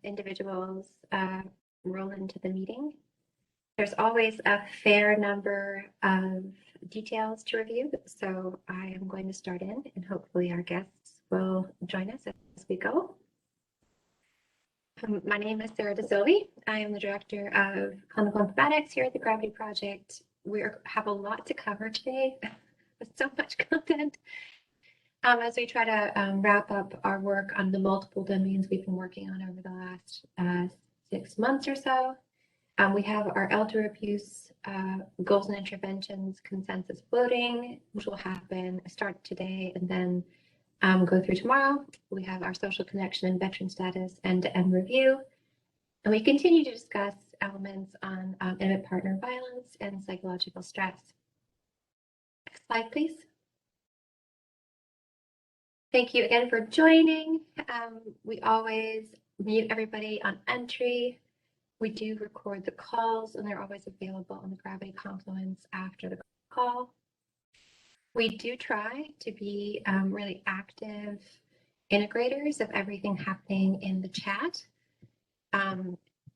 individuals roll into the meeting. There's always a fair number of details to review, so I am going to start in, and hopefully our guests will join us as we go. My name is Sarah Dasilvi. I am the Director of Clinical Informatics here at the Gravity Project. We have a lot to cover today, with so much content. As we try to wrap up our work on the multiple domains we've been working on over the last 6 months or so. We have our elder abuse goals and interventions consensus voting, which will start today and then go through tomorrow. We have our social connection and veteran status end-to-end review. And we continue to discuss elements on intimate partner violence and psychological stress. Next slide, please. Thank you again for joining. We always mute everybody on entry. We do record the calls, and they're always available on the Gravity Confluence after the call. We do try to be really active integrators of everything happening in the chat. I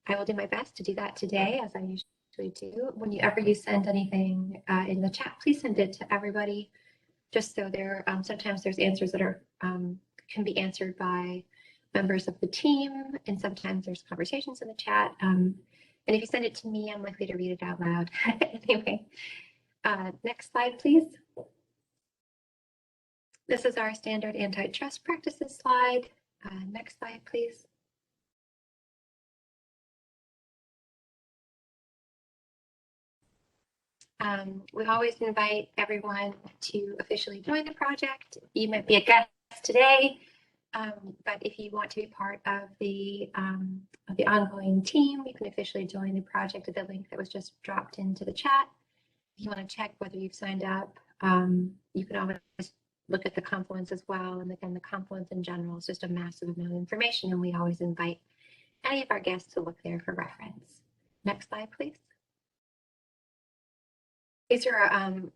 will do my best to do that today, as I usually do. Whenever you send anything in the chat, please send it to everybody, just so sometimes there's answers that can be answered by members of the team, and sometimes there's conversations in the chat. And if you send it to me, I'm likely to read it out loud. Anyway, next slide, please. This is our standard antitrust practices slide. Next slide, please. We always invite everyone to officially join the project. You might be a guest today, but if you want to be part of the ongoing team, you can officially join the project at the link that was just dropped into the chat. If you want to check whether you've signed up, you can always look at the Confluence as well. And again, the Confluence in general is just a massive amount of information, and we always invite any of our guests to look there for reference. Next slide, please. These are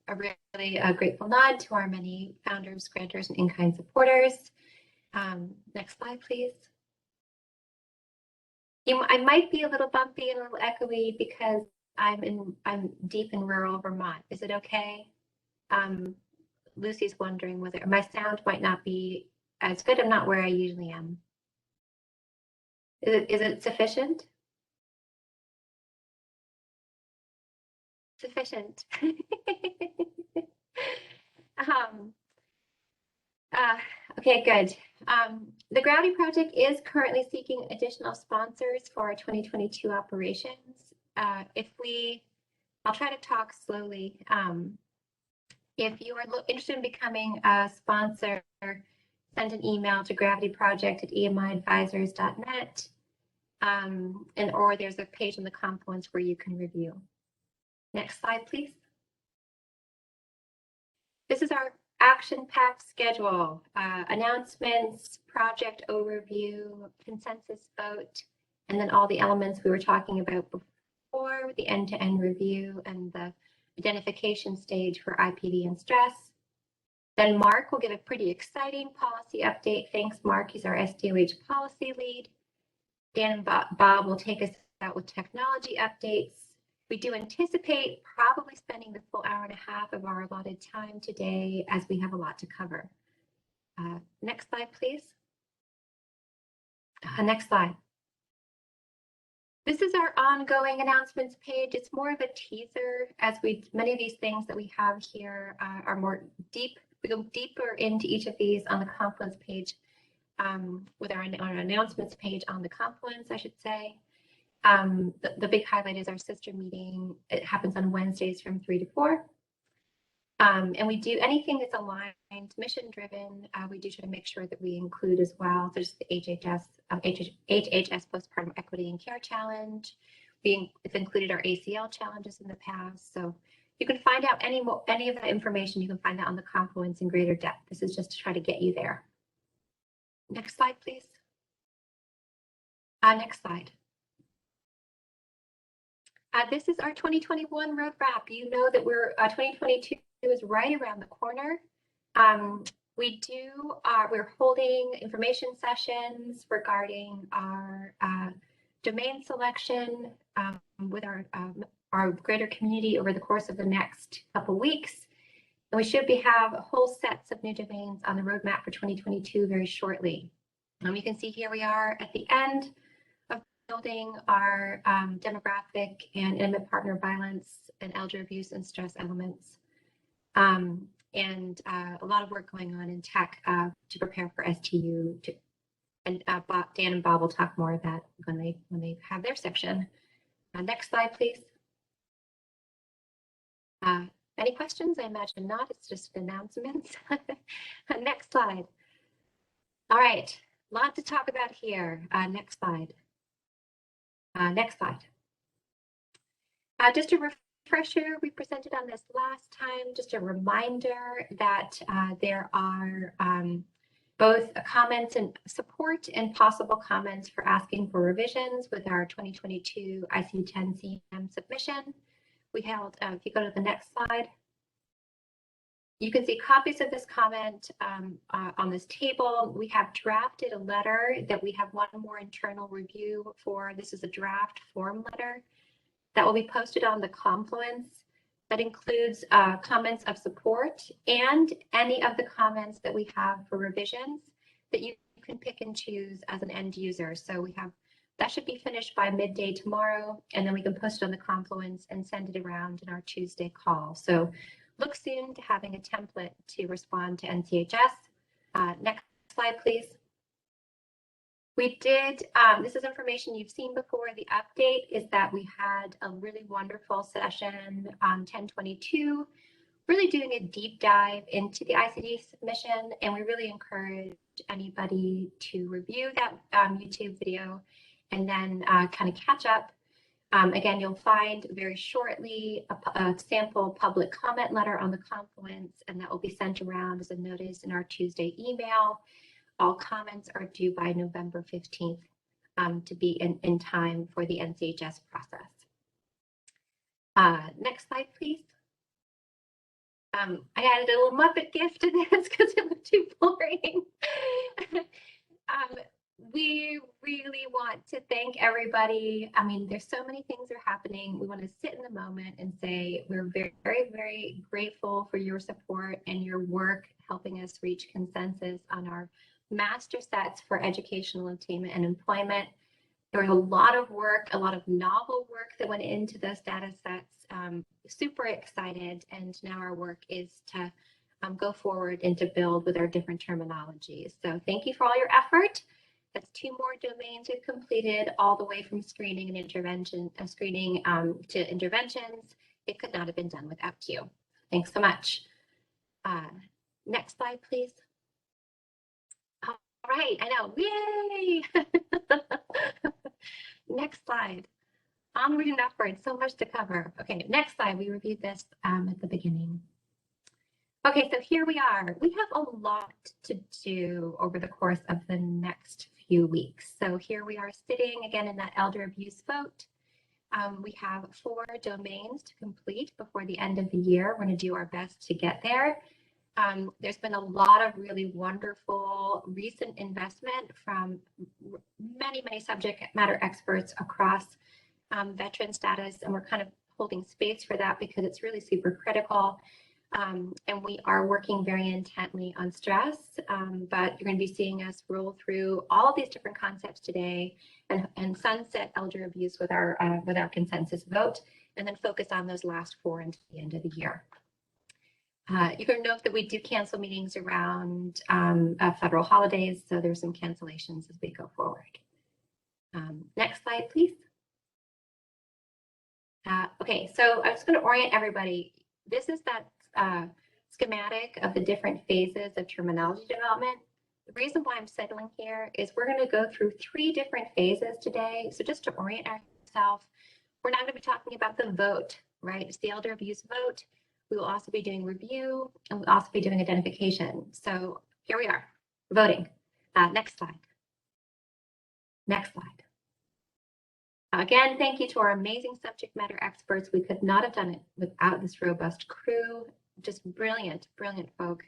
a really grateful nod to our many founders, grantors, and in-kind supporters. Next slide, please. I might be a little bumpy and a little echoey because I'm deep in rural Vermont. Is it okay? Lucy's wondering whether my sound might not be as good. I'm not where I usually am. Is it sufficient? Sufficient. Okay, good. The Gravity Project is currently seeking additional sponsors for our 2022 operations. I'll try to talk slowly. If you are interested in becoming a sponsor, send an email to gravityproject@emiadvisors.net, or there's a page on the Confluence where you can review. Next slide, please. This is our action-packed schedule, announcements, project overview, consensus vote, and then all the elements we were talking about before, the end-to-end review and the identification stage for IPV and stress. Then Mark will give a pretty exciting policy update. Thanks, Mark. He's our SDOH policy lead. Dan and Bob will take us out with technology updates. We do anticipate probably spending the full hour and a half of our allotted time today, as we have a lot to cover. Next slide, please. Next slide. This is our ongoing announcements page. It's more of a teaser, as many of these things that we have here are more deep. We go deeper into each of these on the Confluence page, with our announcements page on the Confluence, I should say. The big highlight is our sister meeting. It happens on Wednesdays from 3 to 4. And we do anything that's aligned, mission driven. We do try to make sure that we include as well. There's the HHS Postpartum Equity and Care Challenge. We've included our ACL challenges in the past. So you can find out any of that information. You can find that on the Confluence in greater depth. This is just to try to get you there. Next slide, please. Next slide. This is our 2021 roadmap. You know that 2022 is right around the corner. We're holding information sessions regarding our domain selection with our greater community over the course of the next couple weeks. And we should have whole sets of new domains on the roadmap for 2022 very shortly. You can see here we are at the end of building our demographic and intimate partner violence and elder abuse and stress elements. And a lot of work going on in tech to prepare for STU. Dan and Bob will talk more of that when they have their section. Next slide, please. Any questions? I imagine not. It's just announcements. Next slide. All right, a lot to talk about here. Next slide. Next slide. Just a refresher, we presented on this last time. Just a reminder that there are both comments and support and possible comments for asking for revisions with our 2022 ICD-10 CM submission. We held, if you go to the next slide, you can see copies of this comment on this table. We have drafted a letter that we have one more internal review for. This is a draft form letter that will be posted on the Confluence that includes comments of support and any of the comments that we have for revisions that you can pick and choose as an end user. So we have, that should be finished by midday tomorrow, and then we can post it on the Confluence and send it around in our Tuesday call. So look soon to having a template to respond to NCHS. Next slide, please. We did, this is information you've seen before. The update is that we had a really wonderful session on 10/22, really doing a deep dive into the ICD submission, and we really encourage anybody to review that YouTube video and then kind of catch up. Again, you'll find very shortly a sample public comment letter on the Confluence, and that will be sent around as a notice in our Tuesday email. All comments are due by November 15th to be in time for the NCHS process. Next slide, please. I added a little Muppet gift to this because it was too boring. We really want to thank everybody. I mean, there's so many things are happening. We want to sit in the moment and say we're very, very, very grateful for your support and your work helping us reach consensus on our master sets for educational attainment and employment. There was a lot of work, a lot of novel work that went into those data sets. Super excited, and now our work is to go forward and to build with our different terminologies. So thank you for all your effort. That's 2 more domains we've completed, all the way from screening and intervention, to interventions. It could not have been done without you. Thanks so much. Next slide, please. All right, I know, yay! Next slide. Onward and upward, so much to cover. Okay, next slide. We reviewed this at the beginning. Okay, so here we are. We have a lot to do over the course of the next few weeks. So here we are sitting again in that elder abuse vote. We have 4 domains to complete before the end of the year. We're going to do our best to get there. There's been a lot of really wonderful recent investment from many, many subject matter experts across veteran status, and we're kind of holding space for that because it's really super critical. And we are working very intently on stress, but you're going to be seeing us roll through all of these different concepts today and sunset elder abuse with our consensus vote, and then focus on those last 4 until the end of the year. You can note that we do cancel meetings around federal holidays, so there's some cancellations as we go forward. Next slide, please. Okay, so I'm just going to orient everybody. This is that schematic of the different phases of terminology development. The reason why I'm settling here is we're going to go through 3 different phases today. So just to orient ourselves, we're not going to be talking about the vote, right? It's the elder abuse vote. We will also be doing review, and we'll also be doing identification. So here we are, voting. Next slide. Next slide. Again, thank you to our amazing subject matter experts. We could not have done it without this robust crew. Just brilliant, brilliant folk.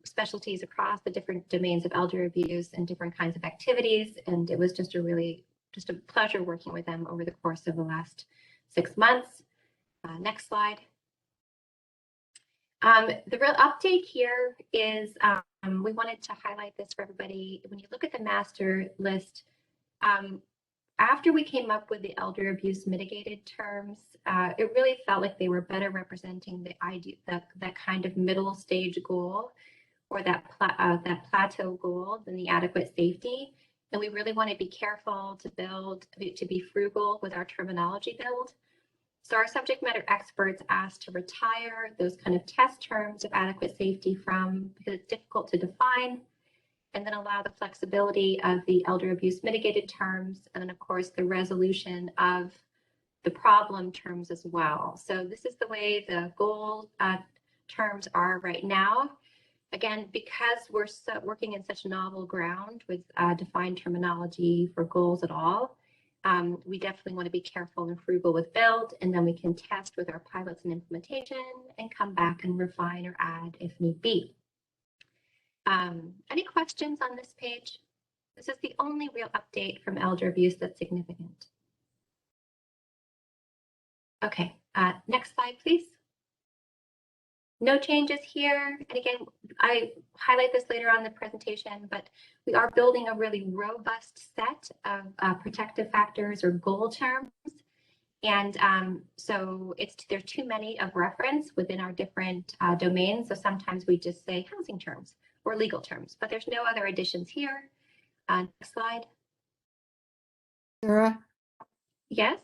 specialties across the different domains of elder abuse and different kinds of activities. And it was just a pleasure working with them over the course of the last 6 months. Next slide. The real update here is we wanted to highlight this for everybody. When you look at the master list, after we came up with the elder abuse mitigated terms, it really felt like they were better representing the idea, that kind of middle stage goal, or that plateau goal than the adequate safety. And we really want to be careful to be frugal with our terminology build. So our subject matter experts asked to retire those kind of test terms of adequate safety because it's difficult to define, and then allow the flexibility of the elder abuse mitigated terms, and then of course the resolution of the problem terms as well. So this is the way the goal terms are right now. Again, because we're working in such novel ground with defined terminology for goals at all, we definitely want to be careful and frugal with build, and then we can test with our pilots and implementation and come back and refine or add if need be. Any questions on this page? This is the only real update from elder abuse that's significant. Okay, next slide, please. No changes here. And again, I highlight this later on in the presentation, but we are building a really robust set of protective factors or goal terms. And so there's too many of reference within our different domains. So sometimes we just say housing terms or legal terms, but there's no other additions here. Next slide. Sarah? Yes?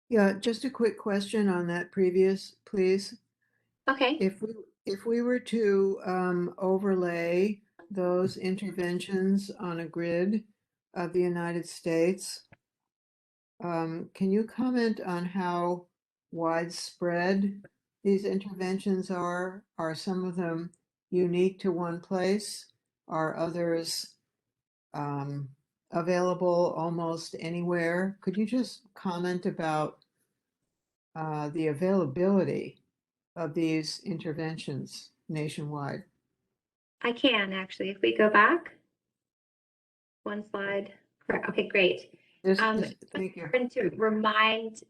Yeah, just a quick question on that previous, please. Okay. If we were to overlay those interventions on a grid of the United States, can you comment on how widespread these interventions are? Are some of them unique to one place? Are others available almost anywhere? Could you just comment about the availability of these interventions nationwide? I can actually, if we go back one slide. Okay, great. Thank you. To remind,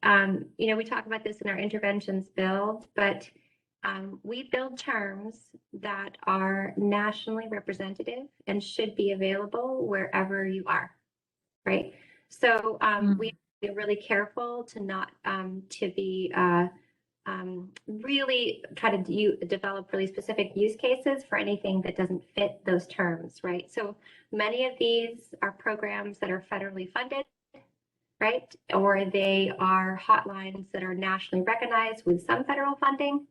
we talk about this in our interventions build, but we build terms that are nationally representative and should be available wherever you are, right? So we be really careful to not to be really try to develop really specific use cases for anything that doesn't fit those terms, right? So many of these are programs that are federally funded, right? Or they are hotlines that are nationally recognized with some federal funding,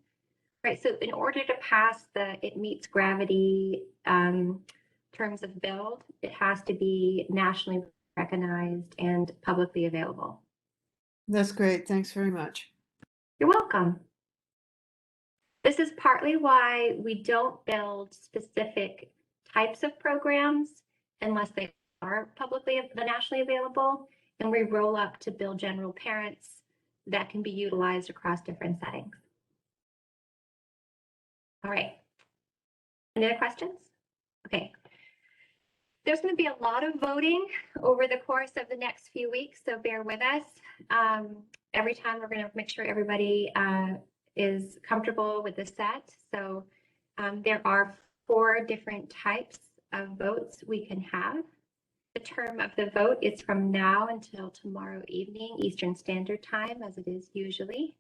right? So in order to pass the it meets gravity terms of build, it has to be nationally recognized and publicly available. That's great. Thanks very much. You're welcome. This is partly why we don't build specific types of programs unless they are nationally available, and we roll up to build general parents that can be utilized across different settings. All right. Any other questions? Okay. There's going to be a lot of voting over the course of the next few weeks, so bear with us. Every time we're going to make sure everybody is comfortable with the set. So there are 4 different types of votes we can have. The term of the vote is from now until tomorrow evening, Eastern Standard Time, as it is usually.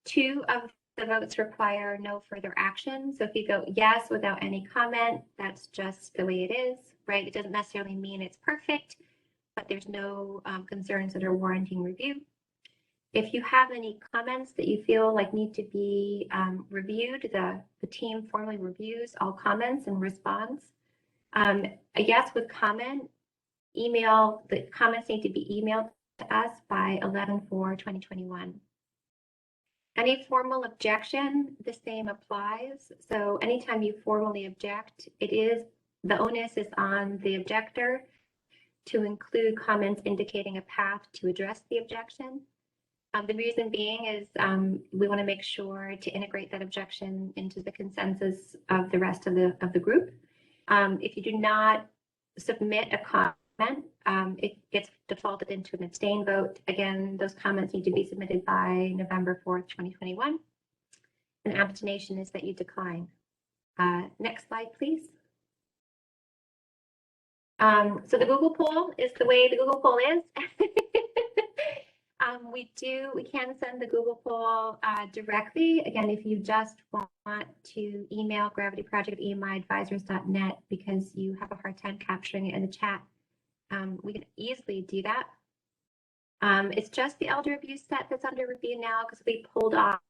2 of the votes require no further action. So if you go yes without any comment, that's just the way it is, right? It doesn't necessarily mean it's perfect, but there's no concerns that are warranting review. If you have any comments that you feel like need to be reviewed, the team formally reviews all comments and responds. A yes with comment, the comments need to be emailed to us by 11/4/2021. Any formal objection, the same applies. So anytime you formally object, the onus is on the objector to include comments indicating a path to address the objection. The reason being is we want to make sure to integrate that objection into the consensus of the rest of the group. If you do not submit a comment, it gets defaulted into an abstain vote. Again, those comments need to be submitted by November 4th, 2021. An abstention is that you decline. Next slide, please. So the Google poll is the way the Google poll is. We can send the Google poll directly. Again, if you just want to email gravityproject@emiadvisors.net because you have a hard time capturing it in the chat, we can easily do that. It's just the elder abuse set that's under review now because we pulled off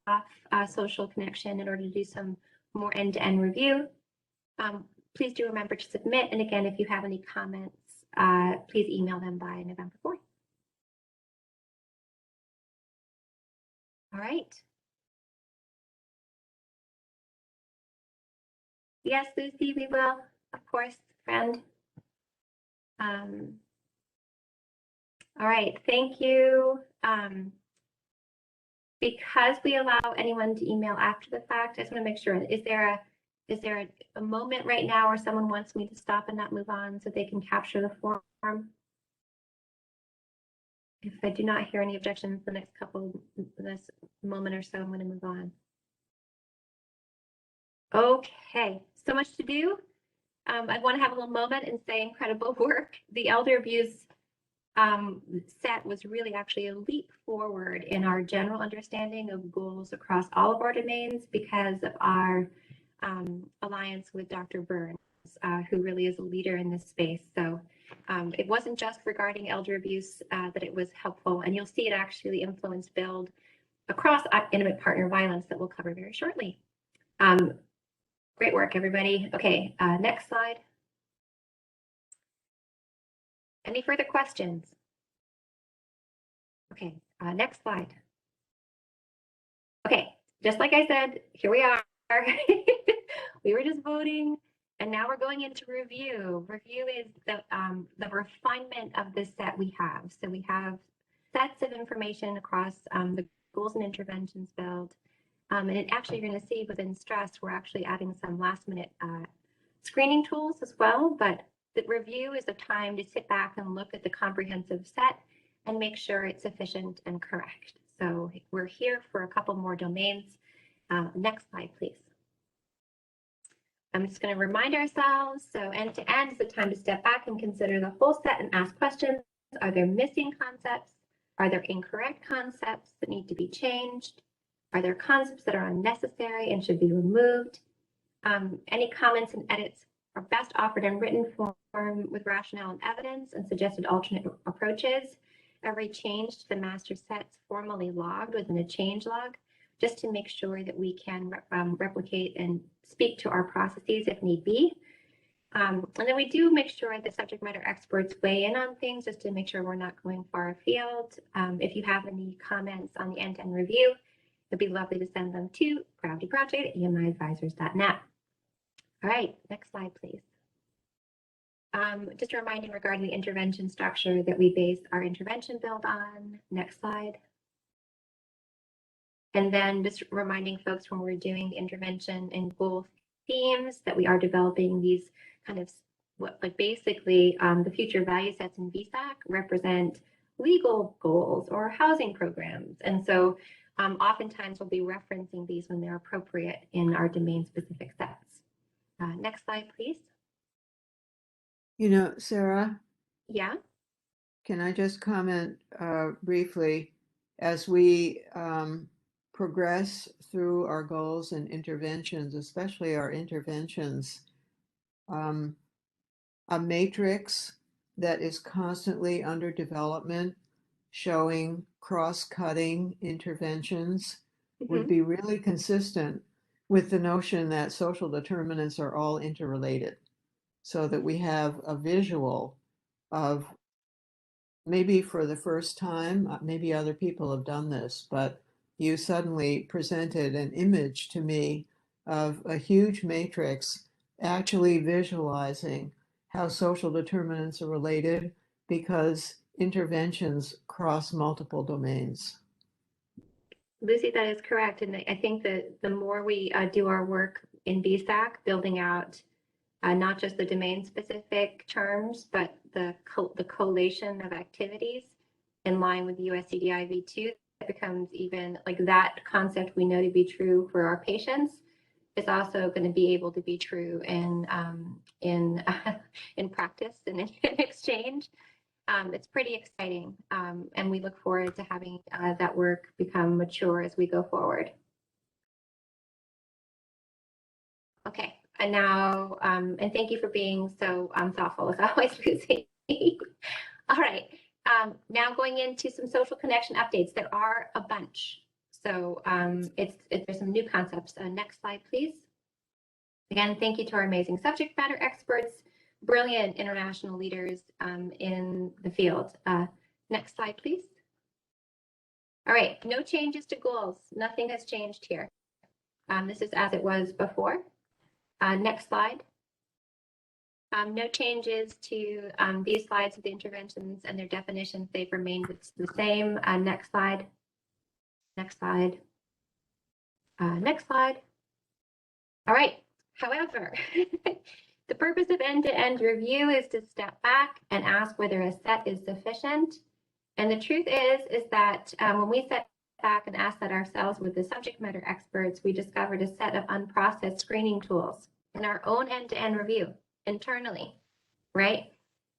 social connection in order to do some more end-to-end review. Please do remember to submit. And again, if you have any comments, please email them by November 4th. All right. Yes, Lucy, we will, of course, friend. All right, thank you. Because we allow anyone to email after the fact, I just want to make sure, is there a moment right now where someone wants me to stop and not move on so they can capture the form? If I do not hear any objections the next this moment or so, I'm going to move on. Okay, so much to do. I want to have a little moment and say incredible work. The elder abuse set was really actually a leap forward in our general understanding of goals across all of our domains because of our alliance with Dr. Burns, who really is a leader in this space. So it wasn't just regarding elder abuse that it was helpful, and you'll see it actually influenced build across intimate partner violence that we'll cover very shortly. Great work, everybody. Okay, next slide. Any further questions? Okay, next slide. Okay, just like I said, here we are. We were just voting, and now we're going into review. Review is the refinement of this set we have. So we have sets of information across the goals and interventions build. And actually, you're going to see within stress, we're actually adding some last minute screening tools as well. But the review is a time to sit back and look at the comprehensive set and make sure it's sufficient and correct. So we're here for a couple more domains. Next slide, please. I'm just going to remind ourselves. So end to end is the time to step back and consider the whole set and ask questions. Are there missing concepts? Are there incorrect concepts that need to be changed? Are there concepts that are unnecessary and should be removed? Any comments and edits are best offered in written form with rationale and evidence and suggested alternate approaches. Every change to the master set's formally logged within a change log, just to make sure that we can replicate and speak to our processes if need be. And then we do make sure that subject matter experts weigh in on things just to make sure we're not going far afield. If you have any comments on the end-to-end review, it'd be lovely to send them to gravityproject@emiadvisors.net. All right, next slide, please. Just a reminder regarding the intervention structure that we base our intervention build on. Next slide. And then just reminding folks when we're doing intervention and goal themes that we are developing these kind of basically the future value sets in VSAC represent legal goals or housing programs. And so oftentimes we'll be referencing these when they're appropriate in our domain specific sets. Next slide, please. You know, Sarah? Yeah? Can I just comment briefly as we progress through our goals and interventions, especially our interventions, a matrix that is constantly under development, showing cross-cutting interventions would be really consistent with the notion that social determinants are all interrelated, so that we have a visual of, maybe for the first time, maybe other people have done this, but you suddenly presented an image to me of a huge matrix actually visualizing how social determinants are related because interventions cross multiple domains. Lucy, that is correct. And I think that the more we do our work in BSAC, building out not just the domain-specific terms, but the collation of activities in line with USCDI v2, that becomes even like that concept we know to be true for our patients is also going to be able to be true in practice and in exchange. It's pretty exciting, and we look forward to having that work become mature as we go forward. Okay, and now, and thank you for being so thoughtful as always, Lucy. All right, now going into some social connection updates. There are a bunch. So there's some new concepts. Next slide, please. Again, thank you to our amazing subject matter experts, brilliant international leaders in the field. Next slide, please. All right, no changes to goals. Nothing has changed here. This is as it was before. Next slide. No changes to these slides of the interventions and their definitions. They've remained the same. Next slide. Next slide. Next slide. All right. However, the purpose of end-to-end review is to step back and ask whether a set is sufficient. And the truth is that when we step back and ask that ourselves with the subject matter experts, we discovered a set of unprocessed screening tools in our own end-to-end review internally, right?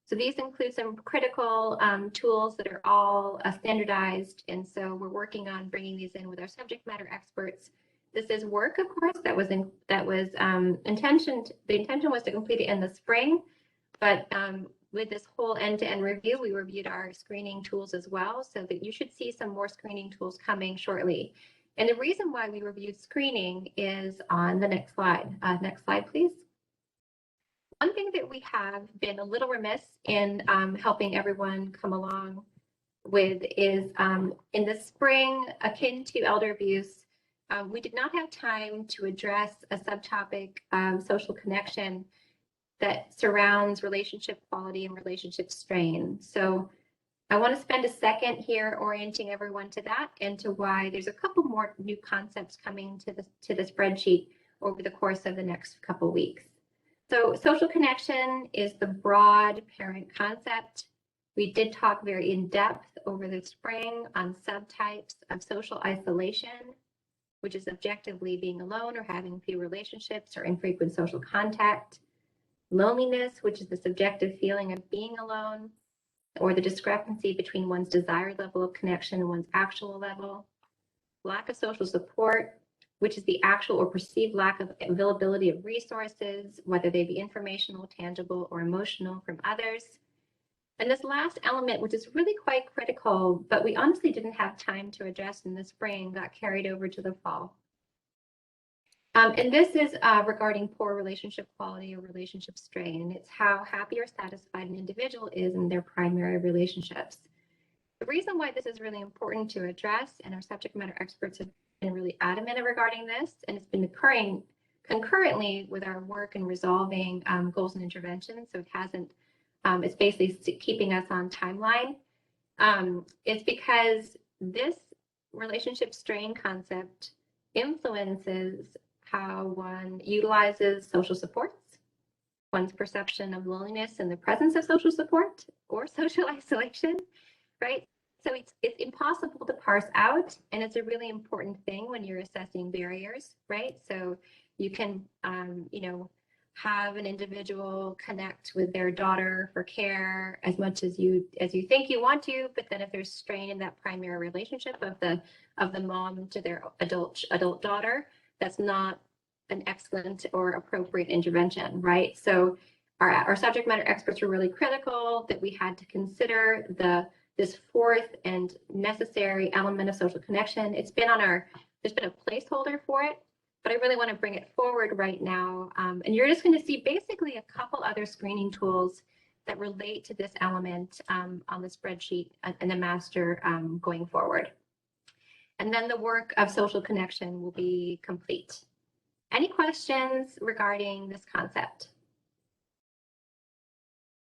So these include some critical tools that are all standardized. And so we're working on bringing these in with our subject matter experts. This is work, of course, that was intentioned. The intention was to complete it in the spring, but with this whole end-to-end review, we reviewed our screening tools as well, so that you should see some more screening tools coming shortly. And the reason why we reviewed screening is on the next slide. Next slide, please. One thing that we have been a little remiss in helping everyone come along with is in the spring, akin to elder abuse, we did not have time to address a subtopic of social connection that surrounds relationship quality and relationship strain. So I want to spend a second here orienting everyone to that and to why there's a couple more new concepts coming to the spreadsheet over the course of the next couple weeks. So social connection is the broad parent concept. We did talk very in depth over the spring on subtypes of social isolation, which is objectively being alone or having few relationships or infrequent social contact. Loneliness, which is the subjective feeling of being alone, or the discrepancy between one's desired level of connection and one's actual level. Lack of social support, which is the actual or perceived lack of availability of resources, whether they be informational, tangible, or emotional from others. And this last element, which is really quite critical, but we honestly didn't have time to address in the spring, got carried over to the fall. And this is regarding poor relationship quality or relationship strain. And it's how happy or satisfied an individual is in their primary relationships. The reason why this is really important to address, and our subject matter experts have been really adamant regarding this, and it's been occurring concurrently with our work in resolving goals and interventions. So it hasn't, it's basically keeping us on timeline. It's because this relationship strain concept influences how one utilizes social supports, one's perception of loneliness in the presence of social support or social isolation, right? So it's impossible to parse out, and it's a really important thing when you're assessing barriers, right? So you can, have an individual connect with their daughter for care as much as you think you want to, but then if there's strain in that primary relationship of the mom to their adult daughter, that's not an excellent or appropriate intervention, right? So our subject matter experts were really critical that we had to consider this fourth and necessary element of social connection. There's been a placeholder for it, but I really want to bring it forward right now. And you're just going to see basically a couple other screening tools that relate to this element on the spreadsheet in the master going forward. And then the work of social connection will be complete. Any questions regarding this concept?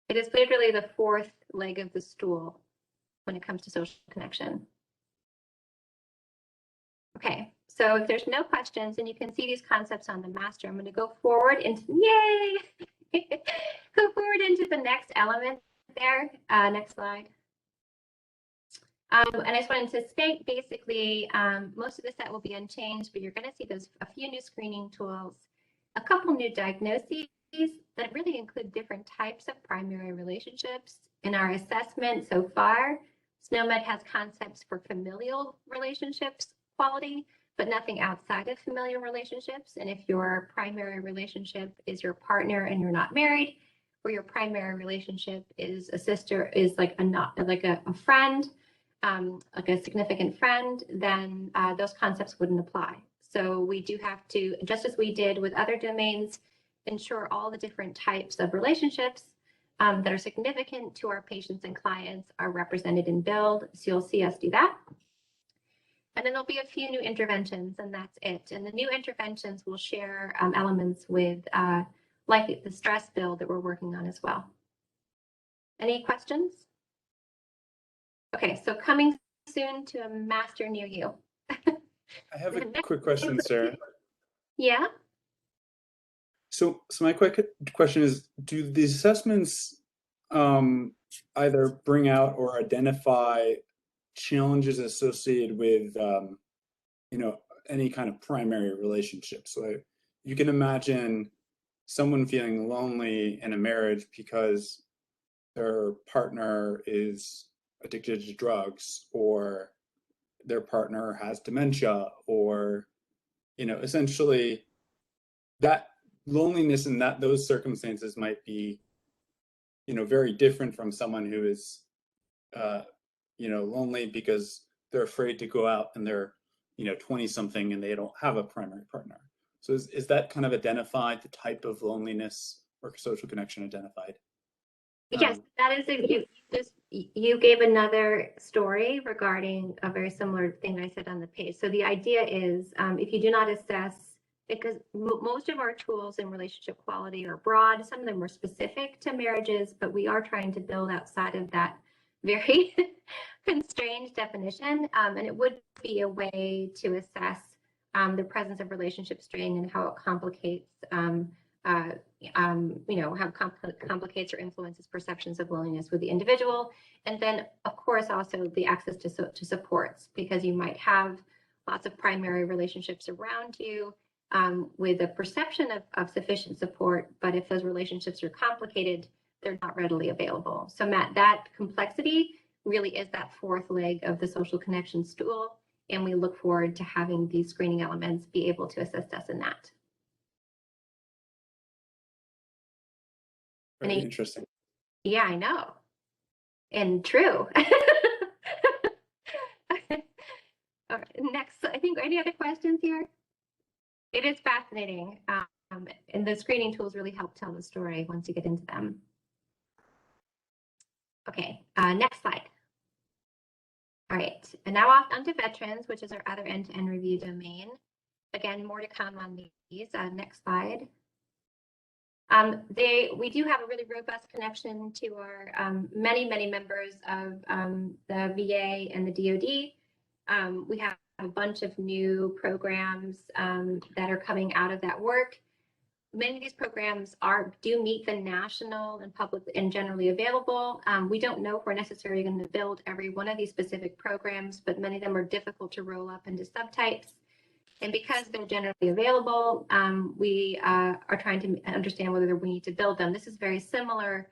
It is literally the fourth leg of the stool when it comes to social connection. Okay, so if there's no questions, and you can see these concepts on the master, I'm going to go forward into, yay, go forward into the next element there. Next slide. And I just wanted to state basically, most of the set will be unchanged, but you're going to see a few new screening tools, a couple new diagnoses that really include different types of primary relationships. In our assessment so far, SNOMED has concepts for familial relationships quality, but nothing outside of familial relationships. And if your primary relationship is your partner and you're not married, or your primary relationship is a sister, is like a friend, like a significant friend, then those concepts wouldn't apply. So we do have to, just as we did with other domains, ensure all the different types of relationships that are significant to our patients and clients are represented in BUILD. So you'll see us do that. And then there'll be a few new interventions, and that's it. And the new interventions will share elements with like the stress build that we're working on as well. Any questions? Okay, so coming soon to a master near you. I have a quick question, Sarah. Yeah. So my quick question is, do these assessments either bring out or identify challenges associated with, any kind of primary relationship? So you can imagine someone feeling lonely in a marriage because their partner is addicted to drugs, or their partner has dementia, or, essentially that loneliness in those circumstances might be, very different from someone who is, lonely because they're afraid to go out and they're, 20 something and they don't have a primary partner. So is that kind of identified, the type of loneliness or social connection identified? Yes, that is you gave another story regarding a very similar thing I said on the page. So the idea is if you do not assess, because most of our tools in relationship quality are broad, some of them are specific to marriages, but we are trying to build outside of that very constrained definition. And it would be a way to assess the presence of relationship strain and how it complicates how complicates or influences perceptions of loneliness with the individual. And then, of course, also the access to supports, because you might have lots of primary relationships around you with a perception of sufficient support, but if those relationships are complicated, they're not readily available. So Matt, that complexity really is that fourth leg of the social connection stool, and we look forward to having these screening elements be able to assist us in that. Very interesting. Yeah, I know. And true. All right, next, I think, any other questions here? It is fascinating. And the screening tools really help tell the story once you get into them. Okay, next slide. All right, and now off onto veterans, which is our other end-to-end review domain. Again, more to come on these. Next slide. We do have a really robust connection to our many members of the VA and the DoD. We have a bunch of new programs that are coming out of that work. Many of these programs do meet the national and public and generally available. We don't know if we're necessarily going to build every one of these specific programs, but many of them are difficult to roll up into subtypes. And because they're generally available, we are trying to understand whether we need to build them. This is very similar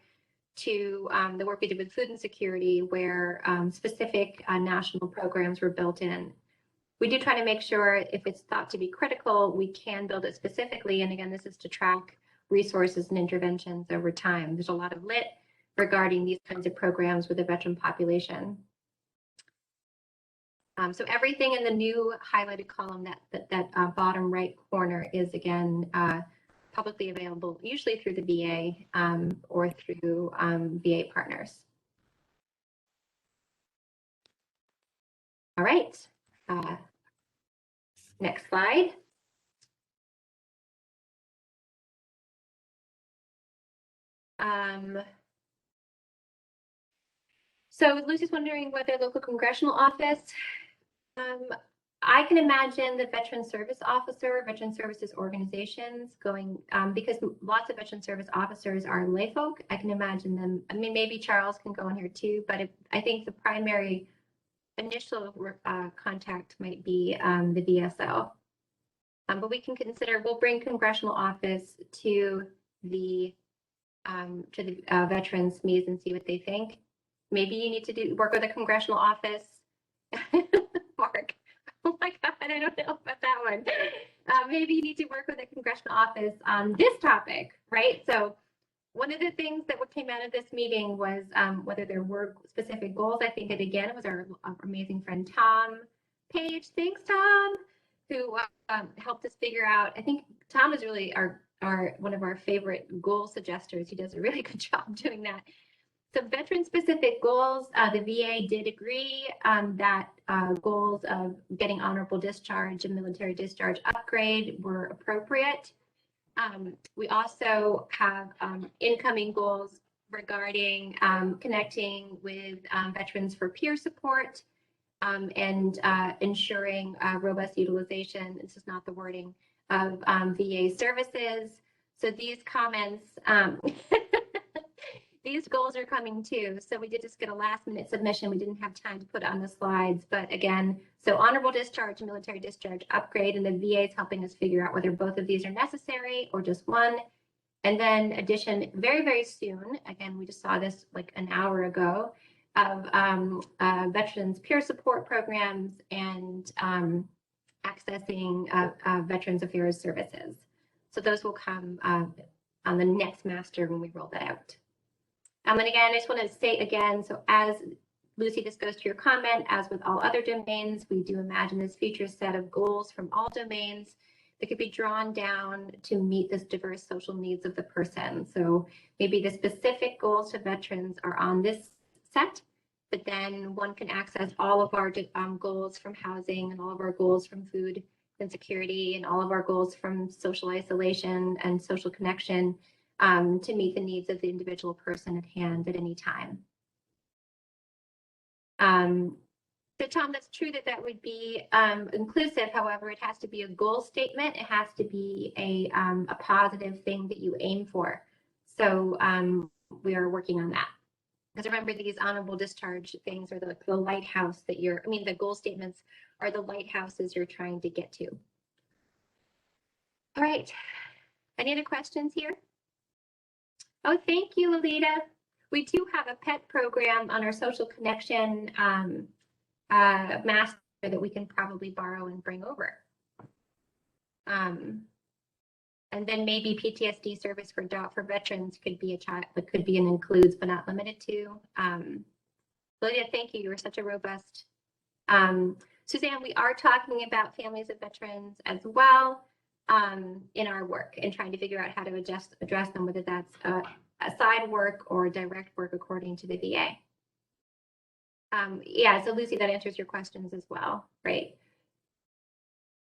to the work we did with food insecurity, where specific national programs were built in. We do try to make sure if it's thought to be critical, we can build it specifically. And again, this is to track resources and interventions over time. There's a lot of lit regarding these kinds of programs with the veteran population. So everything in the new highlighted column, that bottom right corner, is again publicly available, usually through the VA or through VA partners. All right, next slide. So Lucy's wondering whether local congressional office. I can imagine the veteran service officer, veteran services organizations going, because lots of veteran service officers are lay folk. I can imagine them. I mean, maybe Charles can go in here too, but I think the primary initial contact might be the VSO. But we can consider, we'll bring congressional office to the veterans meetings and see what they think. Maybe you need to work with a congressional office. Mark, oh my God, I don't know about that one. Maybe you need to work with a congressional office on this topic, right? So one of the things that came out of this meeting was whether there were specific goals. I think it again was our amazing friend Tom Page. Thanks, Tom, who helped us figure out. I think Tom is really our one of our favorite goal suggesters. He does a really good job doing that. So veteran-specific goals, the VA did agree that goals of getting honorable discharge and military discharge upgrade were appropriate. We also have incoming goals regarding connecting with veterans for peer support and ensuring robust utilization. This is not the wording of VA services. So these comments, these goals are coming too. So we did just get a last minute submission. We didn't have time to put on the slides, but again, so honorable discharge, military discharge upgrade, and the VA is helping us figure out whether both of these are necessary or just one. And then addition very, very soon, again, we just saw this like an hour ago, of veterans peer support programs and accessing Veterans Affairs services. So those will come on the next master when we roll that out. And again, I just want to say again, so as Lucy, this goes to your comment, as with all other domains, we do imagine this future set of goals from all domains that could be drawn down to meet this diverse social needs of the person. So maybe the specific goals to veterans are on this set, but then one can access all of our goals from housing and all of our goals from food and security and all of our goals from social isolation and social connection to meet the needs of the individual person at hand at any time. So Tom, that's true that that would be inclusive. However, it has to be a goal statement. It has to be a positive thing that you aim for. So we are working on that. Because remember, these honorable discharge things are the lighthouse that you're, I mean, the goal statements are the lighthouses you're trying to get to. All right. Any other questions here? Oh, thank you, Lolita. We do have a pet program on our social connection master that we can probably borrow and bring over. And then maybe PTSD service for veterans could be could be an includes but not limited to. Lolita, thank you. You were such a robust. Suzanne, we are talking about families of veterans as well in our work and trying to figure out how to address them, whether that's a side work or direct work according to the VA. Yeah, so Lucy, that answers your questions as well, right?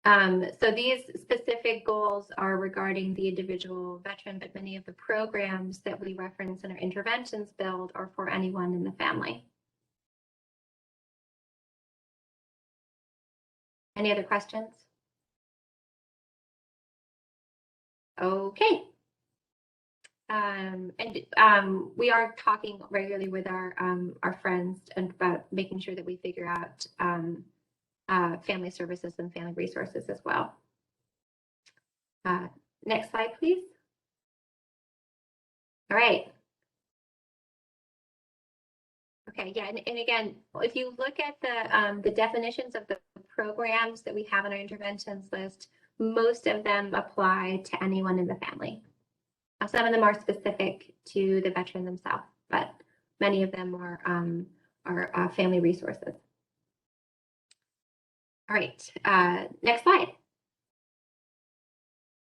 So these specific goals are regarding the individual veteran, but many of the programs that we reference in our interventions build are for anyone in the family. Any other questions? Okay. We are talking regularly with our friends about making sure that we figure out family services and family resources as well. Next slide, please. All right. Okay, yeah, and again, if you look at the definitions of the programs that we have on our interventions list, most of them apply to anyone in the family. Some of them are specific to the veteran themselves, but many of them are family resources. All right, next slide.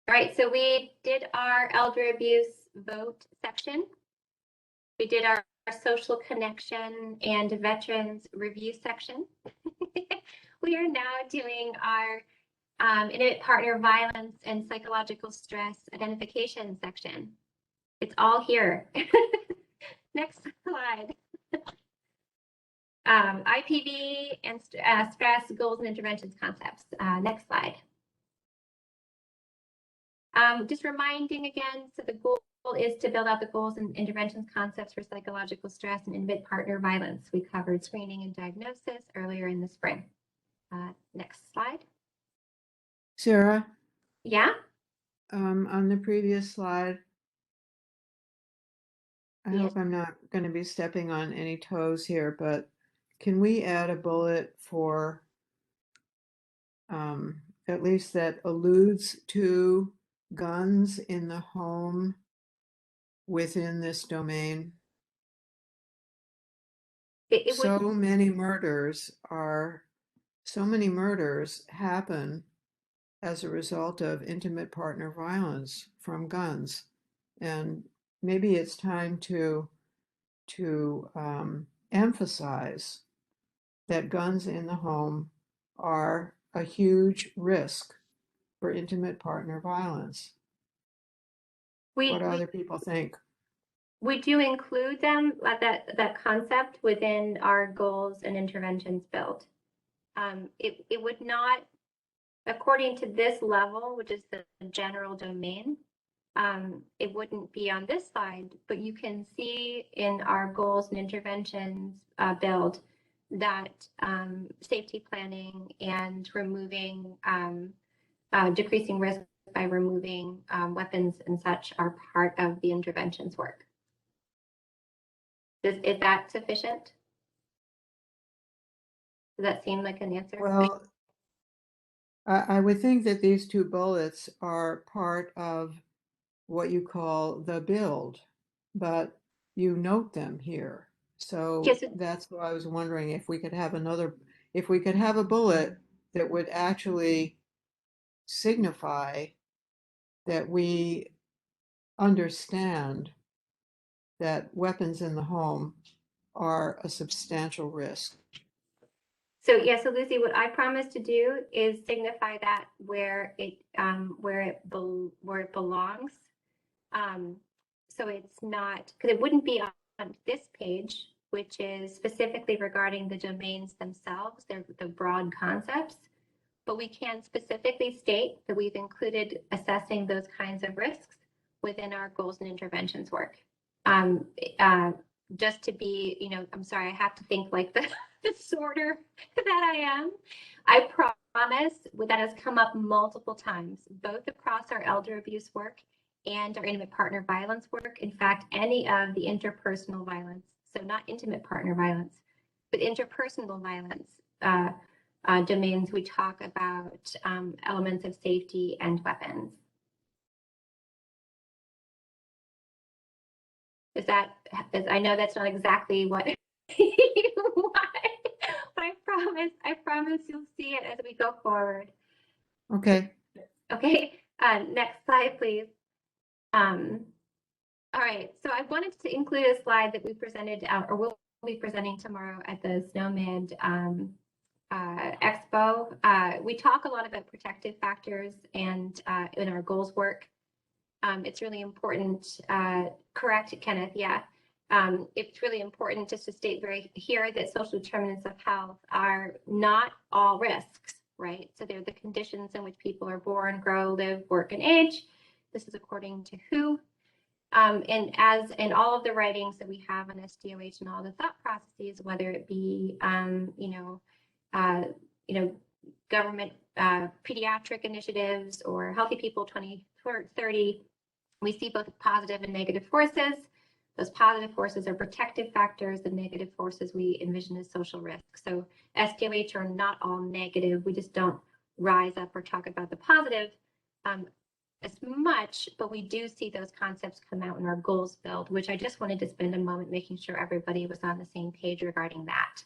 All right, so we did our elder abuse vote section. We did our social connection and veterans review section. We are now doing our intimate partner violence and psychological stress identification section. It's all here. Next slide. IPV and stress, goals and interventions concepts. Next slide. Just reminding again, so the goal is to build out the goals and interventions concepts for psychological stress and intimate partner violence. We covered screening and diagnosis earlier in the spring. Next slide. Sarah, Yeah. on the previous slide, I Yes. hope I'm not going to be stepping on any toes here, but can we add a bullet for at least that alludes to guns in the home within this domain? So many murders happen as a result of intimate partner violence from guns. And maybe it's time to emphasize that guns in the home are a huge risk for intimate partner violence. What do other people think? We do include them, that concept within our goals and interventions build. It would not, according to this level, which is the general domain, it wouldn't be on this slide, but you can see in our goals and interventions build that safety planning and removing, decreasing risk by removing weapons and such are part of the interventions work. Is that sufficient? Does that seem like an answer? Well, I would think that these two bullets are part of what you call the build, but you note them here. So yes, that's why I was wondering if we could have a bullet that would actually signify that we understand that weapons in the home are a substantial risk. So so Lucy, what I promise to do is signify that where it belongs. So it's not, because it wouldn't be on this page, which is specifically regarding the domains themselves. They're the broad concepts, but we can specifically state that we've included assessing those kinds of risks within our goals and interventions work. Just to be, I'm sorry, I have to think like the sorter that I am. I promise that has come up multiple times, both across our elder abuse work and our intimate partner violence work. In fact, any of the interpersonal violence, so not intimate partner violence, but interpersonal violence domains, we talk about elements of safety and weapons. I know that's not exactly what you want, but I promise you'll see it as we go forward. Okay. Okay, next slide, please. All right, so I wanted to include a slide that we presented or we'll be presenting tomorrow at the SNOMED Expo. We talk a lot about protective factors and in our goals work. It's really important, correct, Kenneth? Yeah. It's really important just to state here that social determinants of health are not all risks, right? So they're the conditions in which people are born, grow, live, work, and age. This is according to WHO. And as in all of the writings that we have on SDOH and all the thought processes, whether it be, government pediatric initiatives or Healthy People 2030, we see both positive and negative forces. Those positive forces are protective factors. The negative forces we envision as social risks. So SDOH are not all negative. We just don't rise up or talk about the positive as much, but we do see those concepts come out in our goals build, which I just wanted to spend a moment making sure everybody was on the same page regarding that.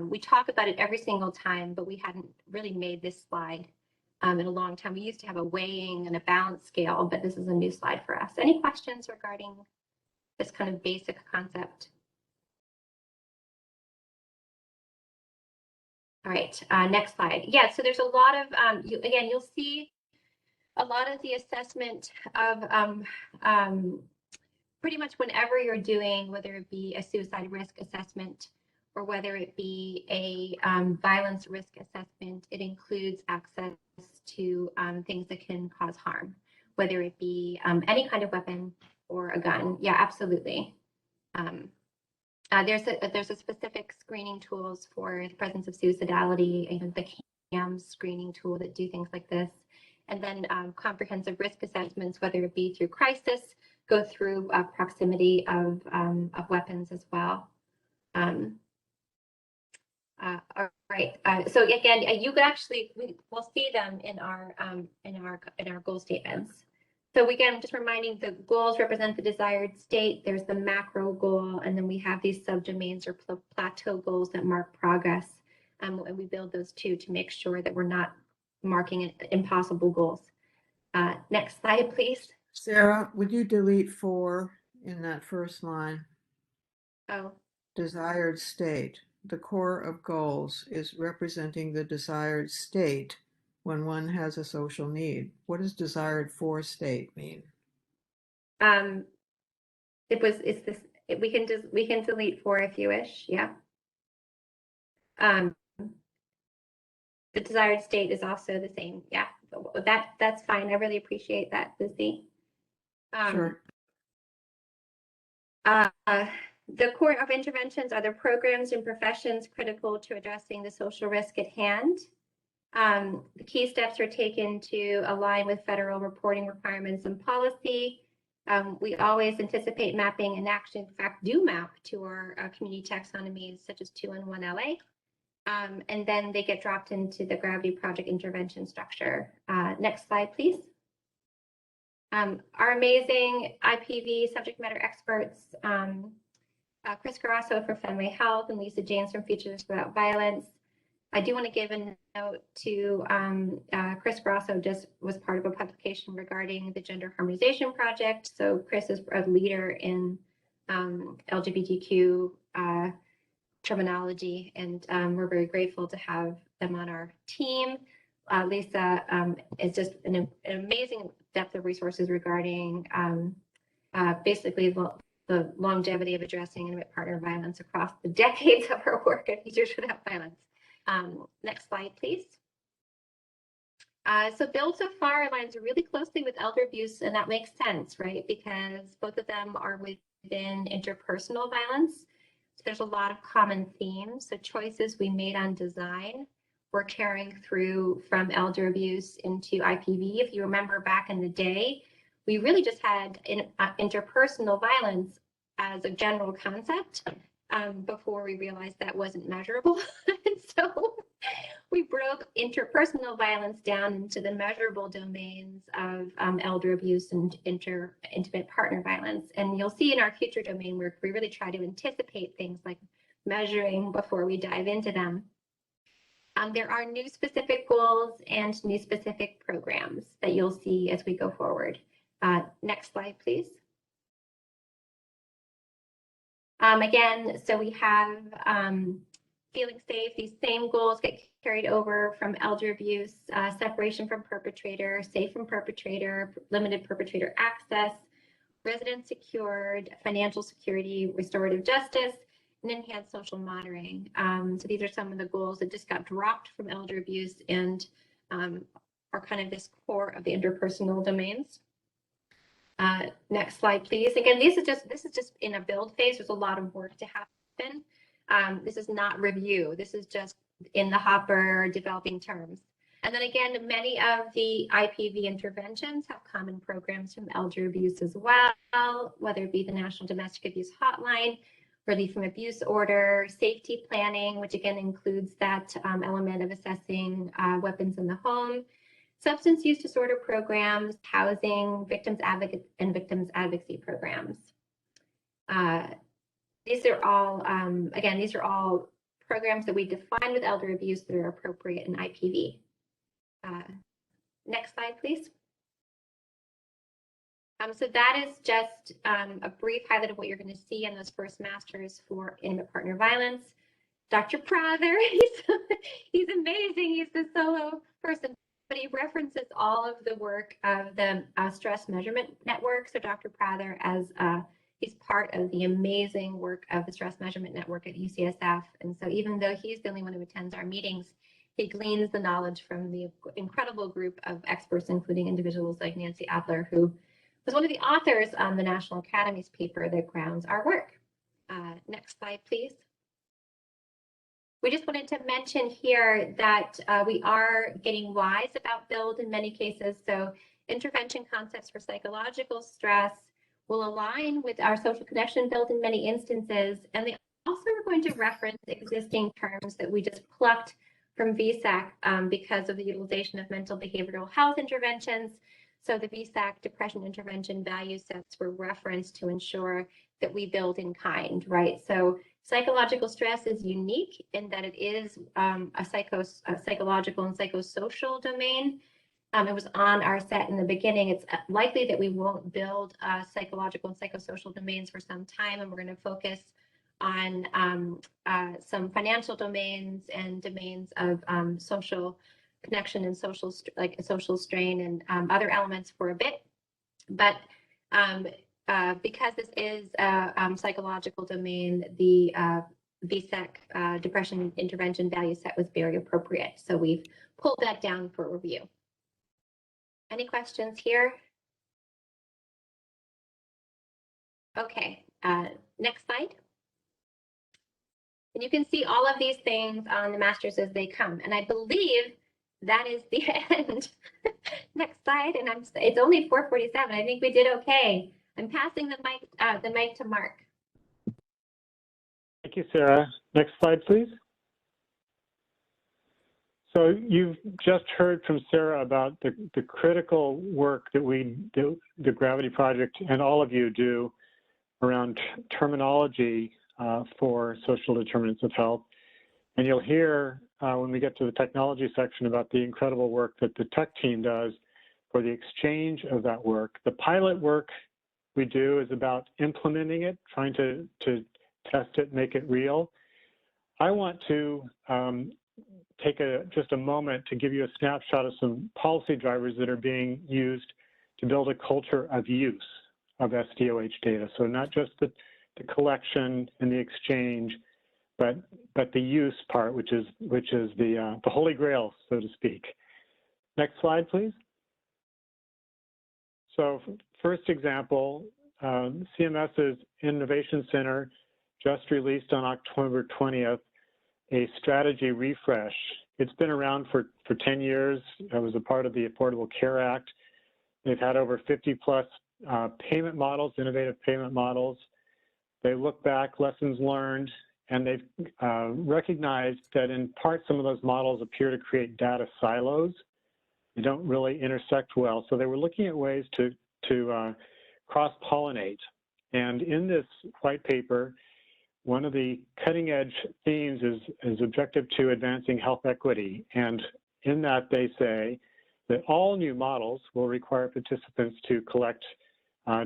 We talk about it every single time, but we hadn't really made this slide in a long time. We used to have a weighing and a balance scale, but this is a new slide for us. Any questions regarding this kind of basic concept? All right, next slide. Yeah, so there's a lot of, you'll see a lot of the assessment of pretty much whenever you're doing, whether it be a suicide risk assessment or whether it be a violence risk assessment, it includes access to things that can cause harm, whether it be any kind of weapon or a gun. Yeah, absolutely. There's a specific screening tools for the presence of suicidality, and the CAMS screening tool that do things like this. And then comprehensive risk assessments, whether it be through crisis, go through proximity of weapons as well. All right. So again, you could actually, we'll see them in our goal statements. So again, just reminding, the goals represent the desired state. There's the macro goal, and then we have these subdomains or plateau goals that mark progress. And we build those two to make sure that we're not marking impossible goals. Next slide, please. Sarah, would you delete 4 in that first line? Oh, Desired state. The core of goals is representing the desired state when one has a social need. What does desired for state mean? We can delete 4 if you wish. Yeah. The desired state is also the same. Yeah, that's fine. I really appreciate that, Lizzie. Sure. The core of interventions are the programs and professions critical to addressing the social risk at hand. The key steps are taken to align with federal reporting requirements and policy. We always anticipate mapping and action, in fact, do map to our community taxonomies, such as 2 and 1 LA. And then they get dropped into the Gravity Project intervention structure. Next slide, please. Our amazing IPV subject matter experts, Chris Carasso for Family Health and Lisa James from Futures Without Violence. I do want to give a note to Chris Carasso just was part of a publication regarding the Gender Harmonization Project. So Chris is a leader in LGBTQ terminology, and we're very grateful to have them on our team. Lisa is just an amazing depth of resources regarding basically the longevity of addressing intimate partner violence across the decades of her work at Futures Without Violence. Next slide, please. So Build So Far aligns really closely with elder abuse, and that makes sense, right? Because both of them are within interpersonal violence. So there's a lot of common themes. So choices we made on design, we're carrying through from elder abuse into IPV. If you remember back in the day, we really just had interpersonal violence as a general concept before we realized that wasn't measurable. And so we broke interpersonal violence down into the measurable domains of elder abuse and intimate partner violence. And you'll see in our future domain work, we really try to anticipate things like measuring before we dive into them. There are new specific goals and new specific programs that you'll see as we go forward. Next slide, please. Again, so we have feeling safe. These same goals get carried over from elder abuse, separation from perpetrator, safe from perpetrator, limited perpetrator access, resident secured, financial security, restorative justice, and enhanced social monitoring. So these are some of the goals that just got dropped from elder abuse and are kind of this core of the interpersonal domains. Next slide, please. Again, this is just in a build phase. There's a lot of work to happen. This is not review. This is just in the hopper, developing terms. And then again, many of the IPV interventions have common programs from elder abuse as well, whether it be the National Domestic Abuse Hotline, relief from abuse order, safety planning, which again includes that element of assessing weapons in the home, substance use disorder programs, housing, victims advocate, and victims advocacy programs. These are all, again, these are all programs that we define with elder abuse that are appropriate in IPV. Next slide, please. So that is just a brief highlight of what you're going to see in those first masters for intimate partner violence. Dr. Prather, he's amazing. He's the solo person, but he references all of the work of the stress measurement network. So Dr. Prather, as He's part of the amazing work of the Stress Measurement Network at UCSF. And so even though he's the only one who attends our meetings, he gleans the knowledge from the incredible group of experts, including individuals like Nancy Adler, who was one of the authors on the National Academy's paper that grounds our work. Next slide, please. We just wanted to mention here that we are getting wise about build in many cases. So intervention concepts for psychological stress will align with our social connection build in many instances. And they also are going to reference existing terms that we just plucked from VSAC because of the utilization of mental behavioral health interventions. So the VSAC depression intervention value sets were referenced to ensure that we build in kind, right? So psychological stress is unique in that it is a psychological and psychosocial domain. It was on our set in the beginning. It's likely that we won't build psychological and psychosocial domains for some time, and we're going to focus on some financial domains and domains of social connection and social strain and other elements for a bit. But because this is a psychological domain, the VSAC depression intervention value set was very appropriate. So we've pulled that down for review. Any questions here? Okay, next slide. And you can see all of these things on the masters as they come. And I believe that is the end. Next slide. And it's only 4:47. I think we did okay. I'm passing the mic to Mark. Thank you, Sarah. Next slide, please. So you've just heard from Sarah about the critical work that we do, the Gravity Project, and all of you do around terminology for social determinants of health. And you'll hear when we get to the technology section about the incredible work that the tech team does for the exchange of that work. The pilot work we do is about implementing it, trying to test it, make it real. I want to take just a moment to give you a snapshot of some policy drivers that are being used to build a culture of use of SDOH data. So not just the collection and the exchange, but the use part, which is the holy grail, so to speak. Next slide, please. So first example, CMS's Innovation Center just released on October 20th a strategy refresh. It's been around for 10 years. It was a part of the Affordable Care Act. They've had over 50 plus payment models, innovative payment models. They look back, lessons learned, and they've recognized that in part some of those models appear to create data silos. They don't really intersect well. So they were looking at ways to cross-pollinate. And in this white paper, one of the cutting edge themes is objective to advancing health equity. And in that they say that all new models will require participants to collect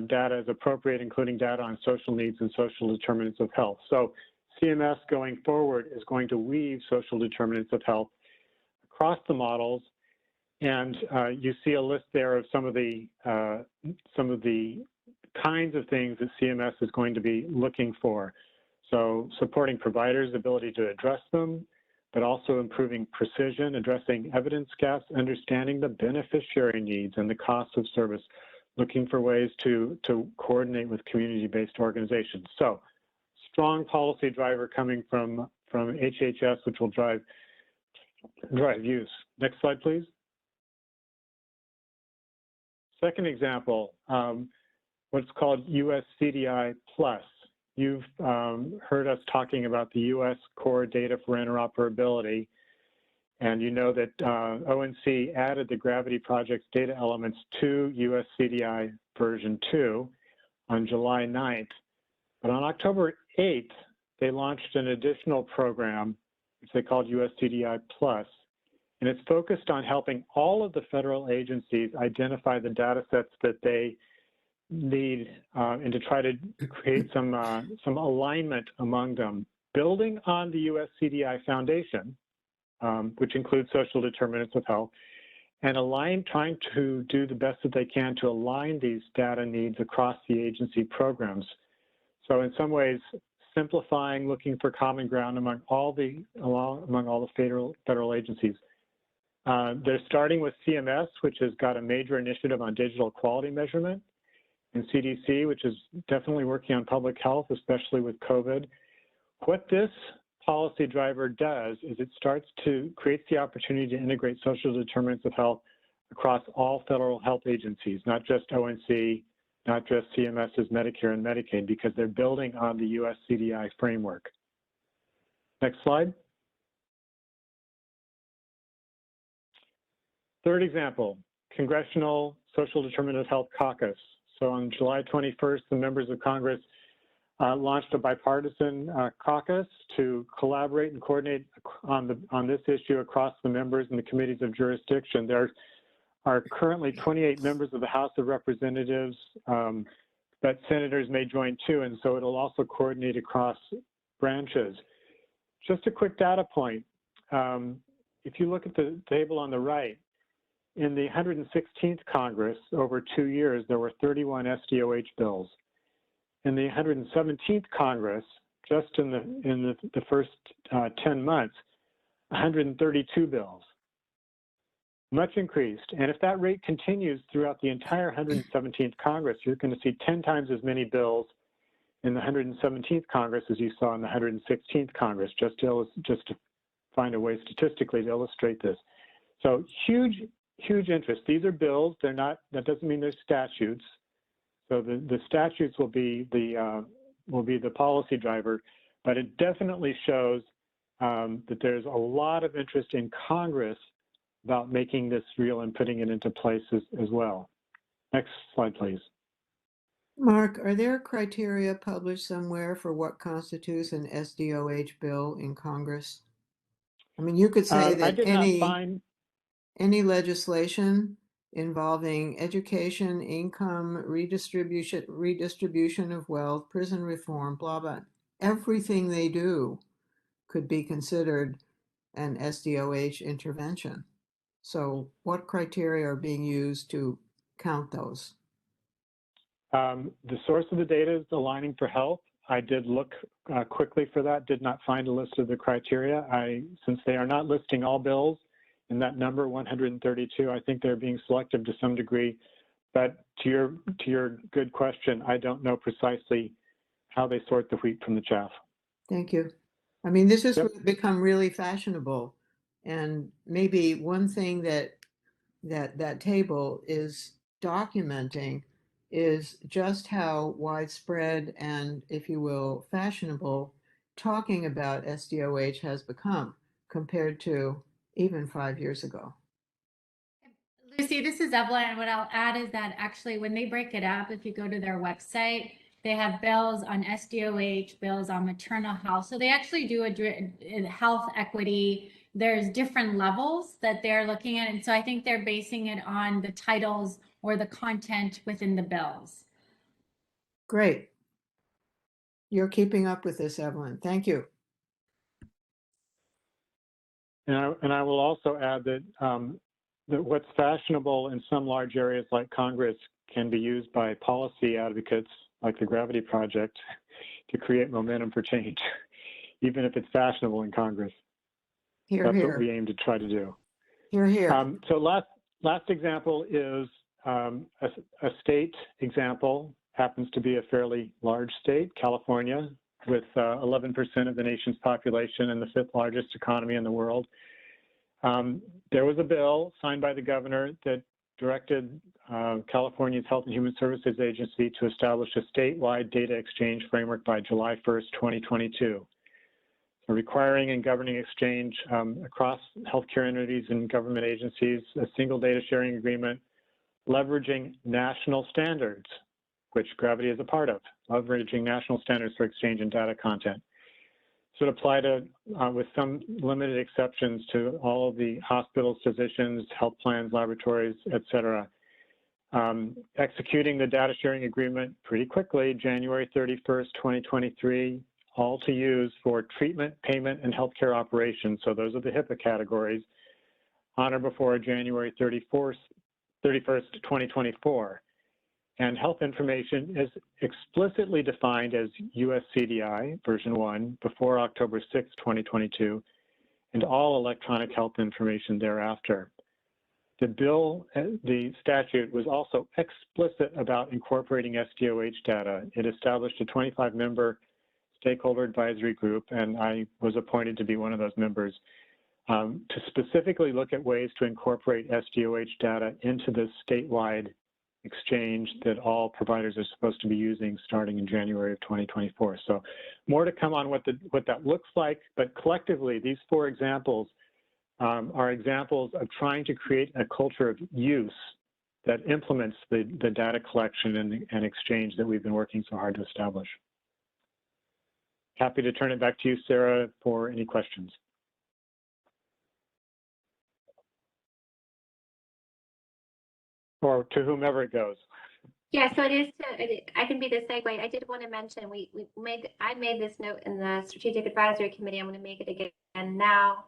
data as appropriate, including data on social needs and social determinants of health. So CMS going forward is going to weave social determinants of health across the models. And you see a list there of some of the kinds of things that CMS is going to be looking for. So supporting providers' ability to address them, but also improving precision, addressing evidence gaps, understanding the beneficiary needs and the cost of service, looking for ways to coordinate with community-based organizations. So strong policy driver coming from HHS, which will drive use. Next slide, please. Second example, what's called US CDI Plus. You've heard us talking about the US core data for interoperability, and you know that ONC added the Gravity Project's data elements to US CDI version 2 on July 9th. But on October 8th, they launched an additional program, which they called US CDI Plus, and it's focused on helping all of the federal agencies identify the data sets that they need and to try to create some alignment among them, building on the US CDI Foundation, which includes social determinants of health, and trying to do the best that they can to align these data needs across the agency programs. So in some ways, simplifying, looking for common ground among all the federal agencies. They're starting with CMS, which has got a major initiative on digital quality measurement, and CDC, which is definitely working on public health, especially with COVID. What this policy driver does is it starts to create the opportunity to integrate social determinants of health across all federal health agencies, not just ONC, not just CMS's Medicare and Medicaid, because they're building on the US CDI framework. Next slide. Third example, Congressional Social Determinant of Health Caucus. So on July 21st, the members of Congress launched a bipartisan caucus to collaborate and coordinate on this issue across the members and the committees of jurisdiction. There are currently 28 members of the House of Representatives, but senators may join too, and so it'll also coordinate across branches. Just a quick data point. If you look at the table on the right, in the 116th Congress, over 2 years, there were 31 SDOH bills. In the 117th Congress, just in the first 10 months, 132 bills. Much increased. And if that rate continues throughout the entire 117th Congress, you're going to see 10 times as many bills in the 117th Congress as you saw in the 116th Congress, just to find a way statistically to illustrate this. So huge interest. These are bills. They're not. That doesn't mean they're statutes. So the statutes will be the policy driver, but it definitely shows that there's a lot of interest in Congress about making this real and putting it into place as well. Next slide, please. Mark, are there criteria published somewhere for what constitutes an SDOH bill in Congress? I mean, you could say that any legislation involving education, income, redistribution of wealth, prison reform, blah, blah, everything they do could be considered an SDOH intervention. So what criteria are being used to count those? The source of the data is Aligning for Health. I did look quickly for that, did not find a list of the criteria. Since they are not listing all bills in that number, 132, I think they're being selective to some degree. But to your good question, I don't know precisely how they sort the wheat from the chaff. Thank you. I mean, this has become really fashionable. And maybe one thing that table is documenting is just how widespread and, if you will, fashionable talking about SDOH has become compared to even 5 years ago. Lucy, this is Evelyn, and what I'll add is that actually when they break it up, if you go to their website, they have bills on SDOH, bills on maternal health. So they actually do a health equity. There's different levels that they're looking at. And so I think they're basing it on the titles or the content within the bills. Great. You're keeping up with this, Evelyn. Thank you. And I will also add that, that what's fashionable in some large areas like Congress can be used by policy advocates like the Gravity Project to create momentum for change, even if it's fashionable in Congress. That's what we aim to try to do. Hear, hear. So last example is a state example, happens to be a fairly large state, California, with 11% of the nation's population and the 5th largest economy in the world. There was a bill signed by the governor that directed California's Health and Human Services Agency to establish a statewide data exchange framework by July 1st, 2022. So requiring and governing exchange across healthcare entities and government agencies, a single data sharing agreement, leveraging national standards, which Gravity is a part of, leveraging national standards for exchange and data content. So it apply to, with some limited exceptions, to all of the hospitals, physicians, health plans, laboratories, et cetera. Executing the data sharing agreement pretty quickly, January 31st, 2023, all to use for treatment, payment, and healthcare operations. So those are the HIPAA categories, on or before January 31st, 2024. And health information is explicitly defined as USCDI version 1 before October 6, 2022, and all electronic health information thereafter. The bill, the statute, was also explicit about incorporating SDOH data. It established a 25-member stakeholder advisory group, and I was appointed to be one of those members, to specifically look at ways to incorporate SDOH data into the statewide exchange that all providers are supposed to be using starting in January of 2024. So more to come on what that looks like, but collectively, these 4 examples are examples of trying to create a culture of use that implements the data collection and exchange that we've been working so hard to establish. Happy to turn it back to you, Sarah, for any questions. Or to whomever it goes. Yeah, so I can be the segue. I did want to mention, I made this note in the Strategic Advisory Committee. I'm going to make it again now.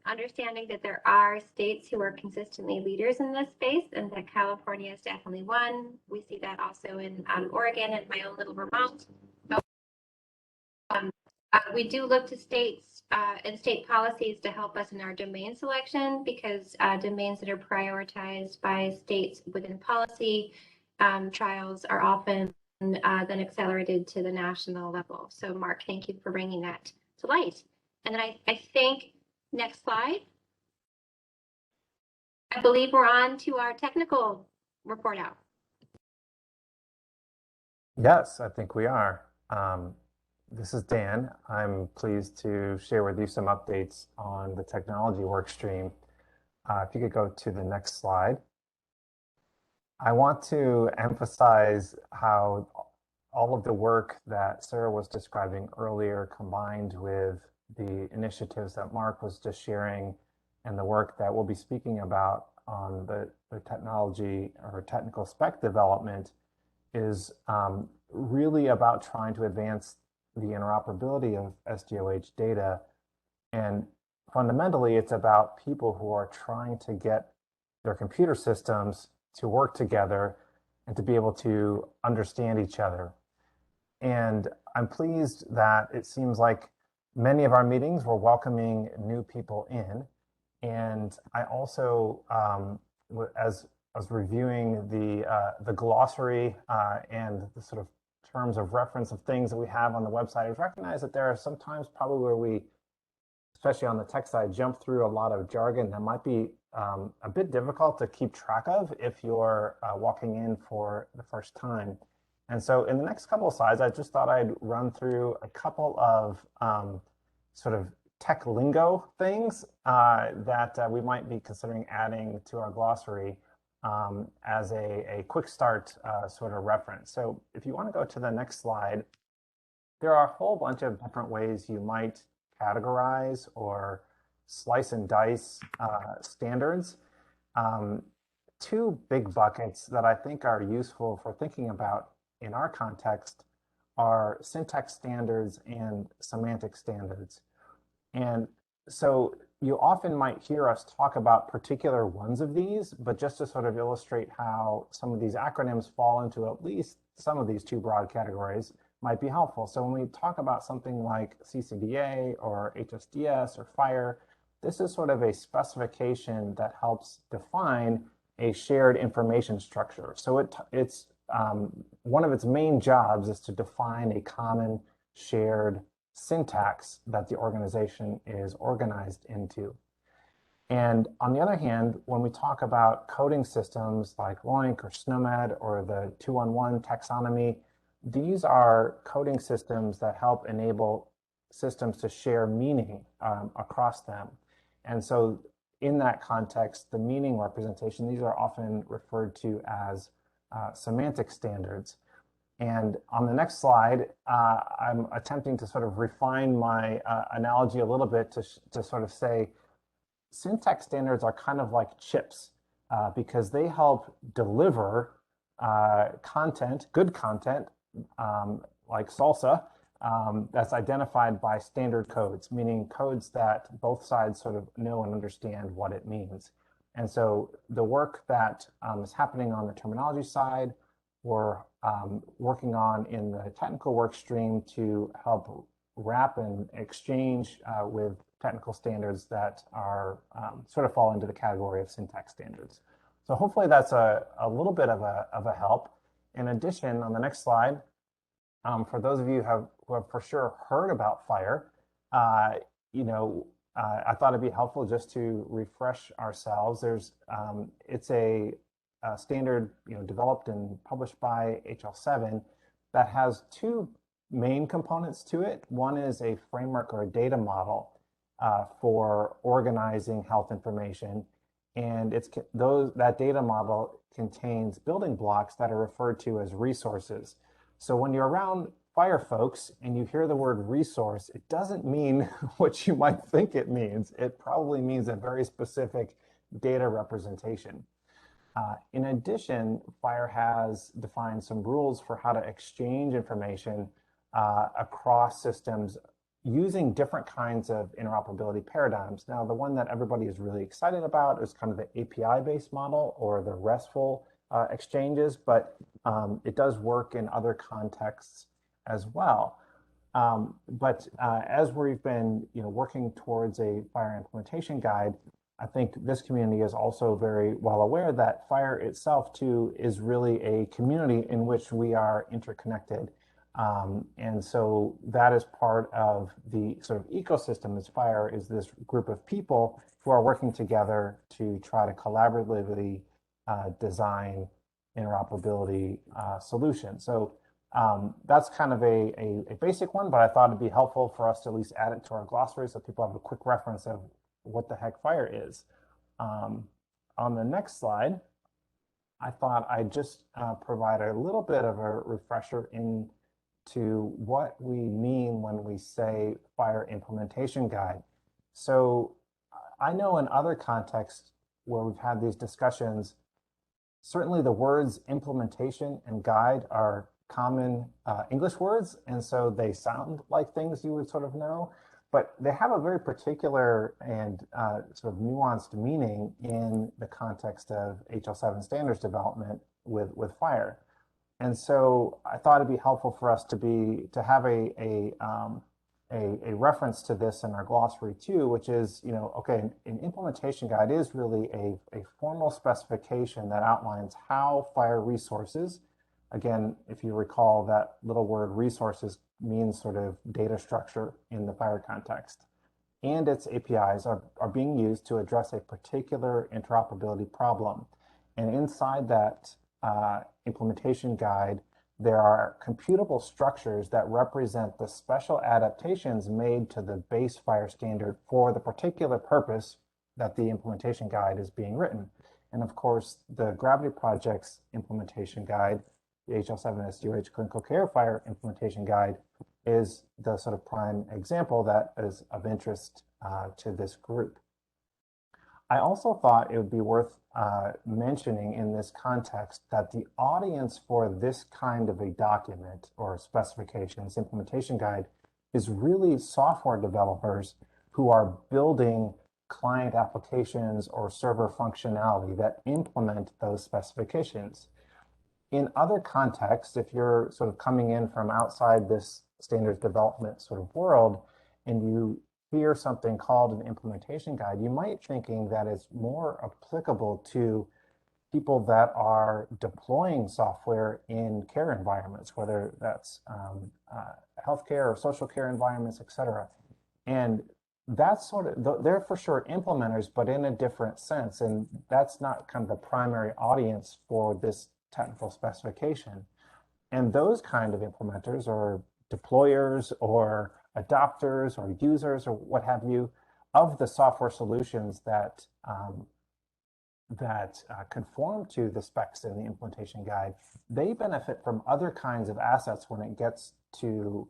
Understanding that there are states who are consistently leaders in this space, and that California is definitely one. We see that also in Oregon and my own little Vermont. We do look to states and state policies to help us in our domain selection, because domains that are prioritized by states within policy trials are often then accelerated to the national level. So Mark, thank you for bringing that to light. And then I think, next slide. I believe we're on to our technical report out. Yes, I think we are. This is Dan. I'm pleased to share with you some updates on the technology work stream. If you could go to the next slide. I want to emphasize how all of the work that Sarah was describing earlier, combined with the initiatives that Mark was just sharing and the work that we'll be speaking about on the technology or technical spec development, is really about trying to advance the interoperability of SDOH data. And fundamentally, it's about people who are trying to get their computer systems to work together and to be able to understand each other. And I'm pleased that it seems like many of our meetings were welcoming new people in. And I also, as I was reviewing the glossary and the sort of terms of reference of things that we have on the website, I recognize that there are some times probably where we, especially on the tech side, jump through a lot of jargon that might be a bit difficult to keep track of if you're walking in for the first time. And so in the next couple of slides, I just thought I'd run through a couple of sort of tech lingo things that we might be considering adding to our glossary as a quick start sort of reference. So if you want to go to the next slide, there are a whole bunch of different ways you might categorize or slice and dice standards. 2 big buckets that I think are useful for thinking about in our context are syntax standards and semantic standards. And so you often might hear us talk about particular ones of these, but just to sort of illustrate how some of these acronyms fall into at least some of these 2 broad categories might be helpful. So when we talk about something like CCDA or HSDS or FHIR, this is sort of a specification that helps define a shared information structure. So it's one of its main jobs is to define a common shared syntax that the organization is organized into. And on the other hand, when we talk about coding systems like LOINC or SNOMED or the 2-on-1 taxonomy, these are coding systems that help enable systems to share meaning across them. And so in that context, the meaning representation, these are often referred to as semantic standards. And on the next slide, I'm attempting to sort of refine my analogy a little bit to sort of say syntax standards are kind of like chips because they help deliver content, good content, like salsa, that's identified by standard codes, meaning codes that both sides sort of know and understand what it means. And so the work that is happening on the terminology side we're working on in the technical work stream to help wrap and exchange with technical standards that are sort of fall into the category of syntax standards. So hopefully that's a little bit of a help. In addition, on the next slide, for those of you who have for sure heard about FHIR, I thought it'd be helpful just to refresh ourselves. It's a standard, developed and published by HL7 that has two main components to it. One is a framework or a data model for organizing health information, and that data model contains building blocks that are referred to as resources. So when you're around FHIR folks and you hear the word resource, it doesn't mean what you might think it means. It probably means a very specific data representation. In addition, FHIR has defined some rules for how to exchange information across systems using different kinds of interoperability paradigms. Now, the one that everybody is really excited about is kind of the API-based model or the RESTful exchanges, but it does work in other contexts as well. As we've been working towards a FHIR implementation guide, I think this community is also very well aware that FHIR itself too is really a community in which we are interconnected. And so that is part of the sort of ecosystem. As FHIR is this group of people who are working together to try to collaboratively design interoperability solutions. So that's kind of a basic one, but I thought it'd be helpful for us to at least add it to our glossary so people have a quick reference of what the heck FHIR is. On the next slide, I thought I'd just provide a little bit of a refresher into what we mean when we say FHIR implementation guide. So I know in other contexts where we've had these discussions, certainly the words implementation and guide are common English words, and so they sound like things you would sort of know, but they have a very particular and sort of nuanced meaning in the context of HL7 standards development with FHIR. And so I thought it'd be helpful for us to have a reference to this in our glossary too, which is, okay, an implementation guide is really a formal specification that outlines how FHIR resources, again, if you recall, that little word resources means sort of data structure in the FHIR context, and its APIs are being used to address a particular interoperability problem. And inside that implementation guide, there are computable structures that represent the special adaptations made to the base FHIR standard for the particular purpose that the implementation guide is being written. And of course, the Gravity Project's implementation guide, the HL7 SDOH Clinical Care FHIR implementation guide, is the sort of prime example that is of interest to this group. I also thought it would be worth mentioning in this context that the audience for this kind of a document or specifications implementation guide is really software developers who are building client applications or server functionality that implement those specifications. In other contexts, if you're sort of coming in from outside this standards development sort of world and you hear something called an implementation guide, you might thinking that it's more applicable to people that are deploying software in care environments, whether that's healthcare or social care environments, et cetera. And that's sort of, they're for sure implementers, but in a different sense. And that's not kind of the primary audience for this technical specification. And those kind of implementers or deployers or adopters or users or what have you of the software solutions that conform to the specs in the implementation guide, they benefit from other kinds of assets when it gets to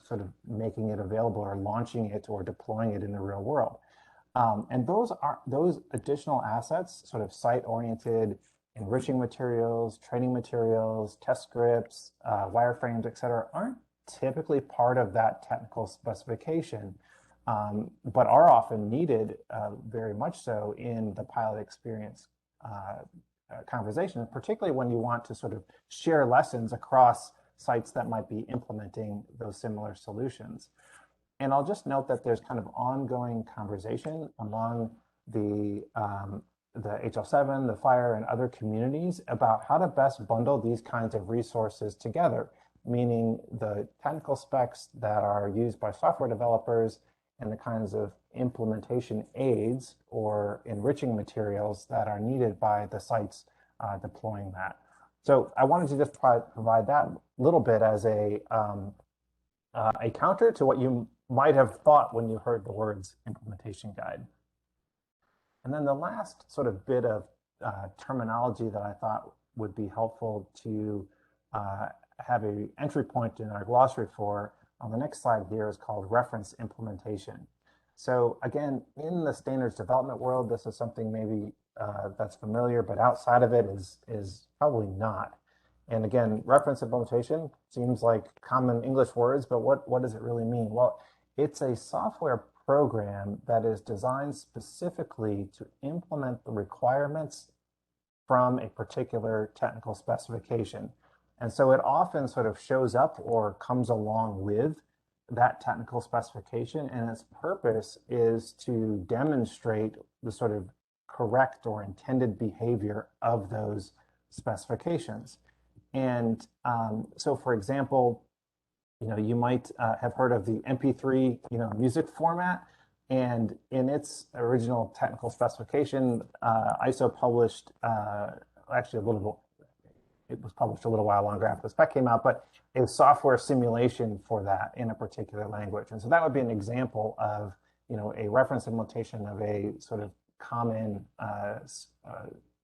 sort of making it available or launching it or deploying it in the real world. And those additional assets, sort of site-oriented enriching materials, training materials, test scripts, wireframes, et cetera, aren't typically part of that technical specification, but are often needed very much so in the pilot experience conversation, particularly when you want to sort of share lessons across sites that might be implementing those similar solutions. And I'll just note that there's kind of ongoing conversation among the HL7, the fire, and other communities about how to best bundle these kinds of resources together, meaning the technical specs that are used by software developers and the kinds of implementation aids or enriching materials that are needed by the sites deploying that. So I wanted to just provide that little bit as a counter to what you might have thought when you heard the words implementation guide. And then the last sort of bit of terminology that I thought would be helpful to have an entry point in our glossary for on the next slide here is called reference implementation. So again, in the standards development world, this is something maybe that's familiar, but outside of it is probably not. And again, reference implementation seems like common English words, but what does it really mean? Well, it's a software program that is designed specifically to implement the requirements from a particular technical specification. And so it often sort of shows up or comes along with that technical specification, and its purpose is to demonstrate the sort of correct or intended behavior of those specifications. And so, for example, you might have heard of the MP3, music format, and in its original technical specification, ISO published actually it was published a little while longer after the spec came out, but a software simulation for that in a particular language. And so that would be an example of, a reference implementation of a sort of common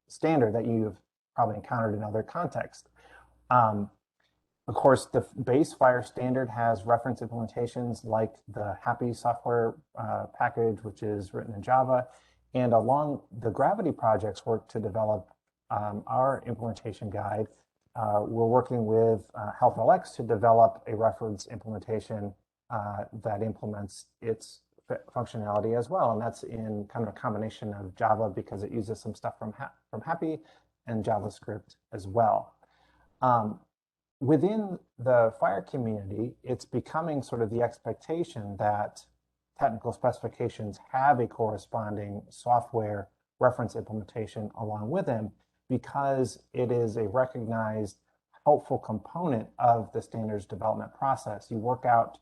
standard that you've probably encountered in other contexts. Of course, the base fire standard has reference implementations like the Happy software package, which is written in Java. And along the Gravity projects work to develop our implementation guide. We're working with HealthLX to develop a reference implementation that implements its functionality as well. And that's in kind of a combination of Java because it uses some stuff from Happy and JavaScript as well. Within the fire community, it's becoming sort of the expectation that technical specifications have a corresponding software reference implementation along with them, because it is a recognized helpful component of the standards development process. You work out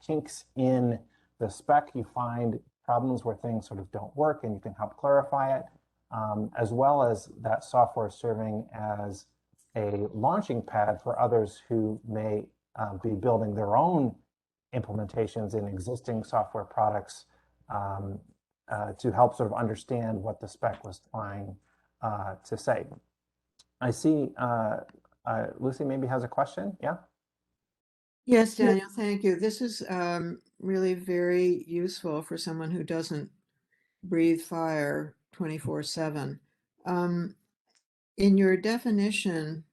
kinks in the spec, you find problems where things sort of don't work, and you can help clarify it, as well as that software serving as a launching pad for others who may be building their own implementations in existing software products to help sort of understand what the spec was trying to say. I see Lucy maybe has a question. Yeah. Yes, Daniel, thank you. This is really very useful for someone who doesn't breathe fire 24/7. In your definition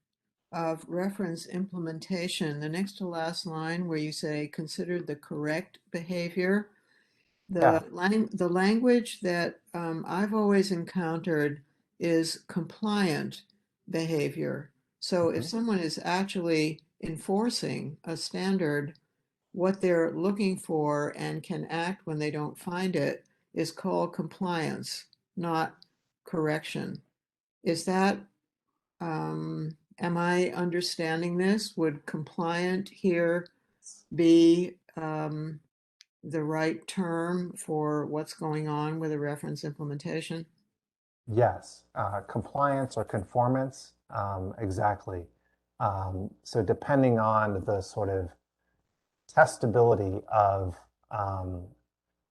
of reference implementation, the next to last line where you say consider the correct behavior, the language that I've always encountered is compliant behavior. So if someone is actually enforcing a standard, what they're looking for and can act when they don't find it is called compliance, not correction. Is that, am I understanding this? Would compliant here be the right term for what's going on with a reference implementation? Yes, compliance or conformance, exactly. So depending on the sort of testability of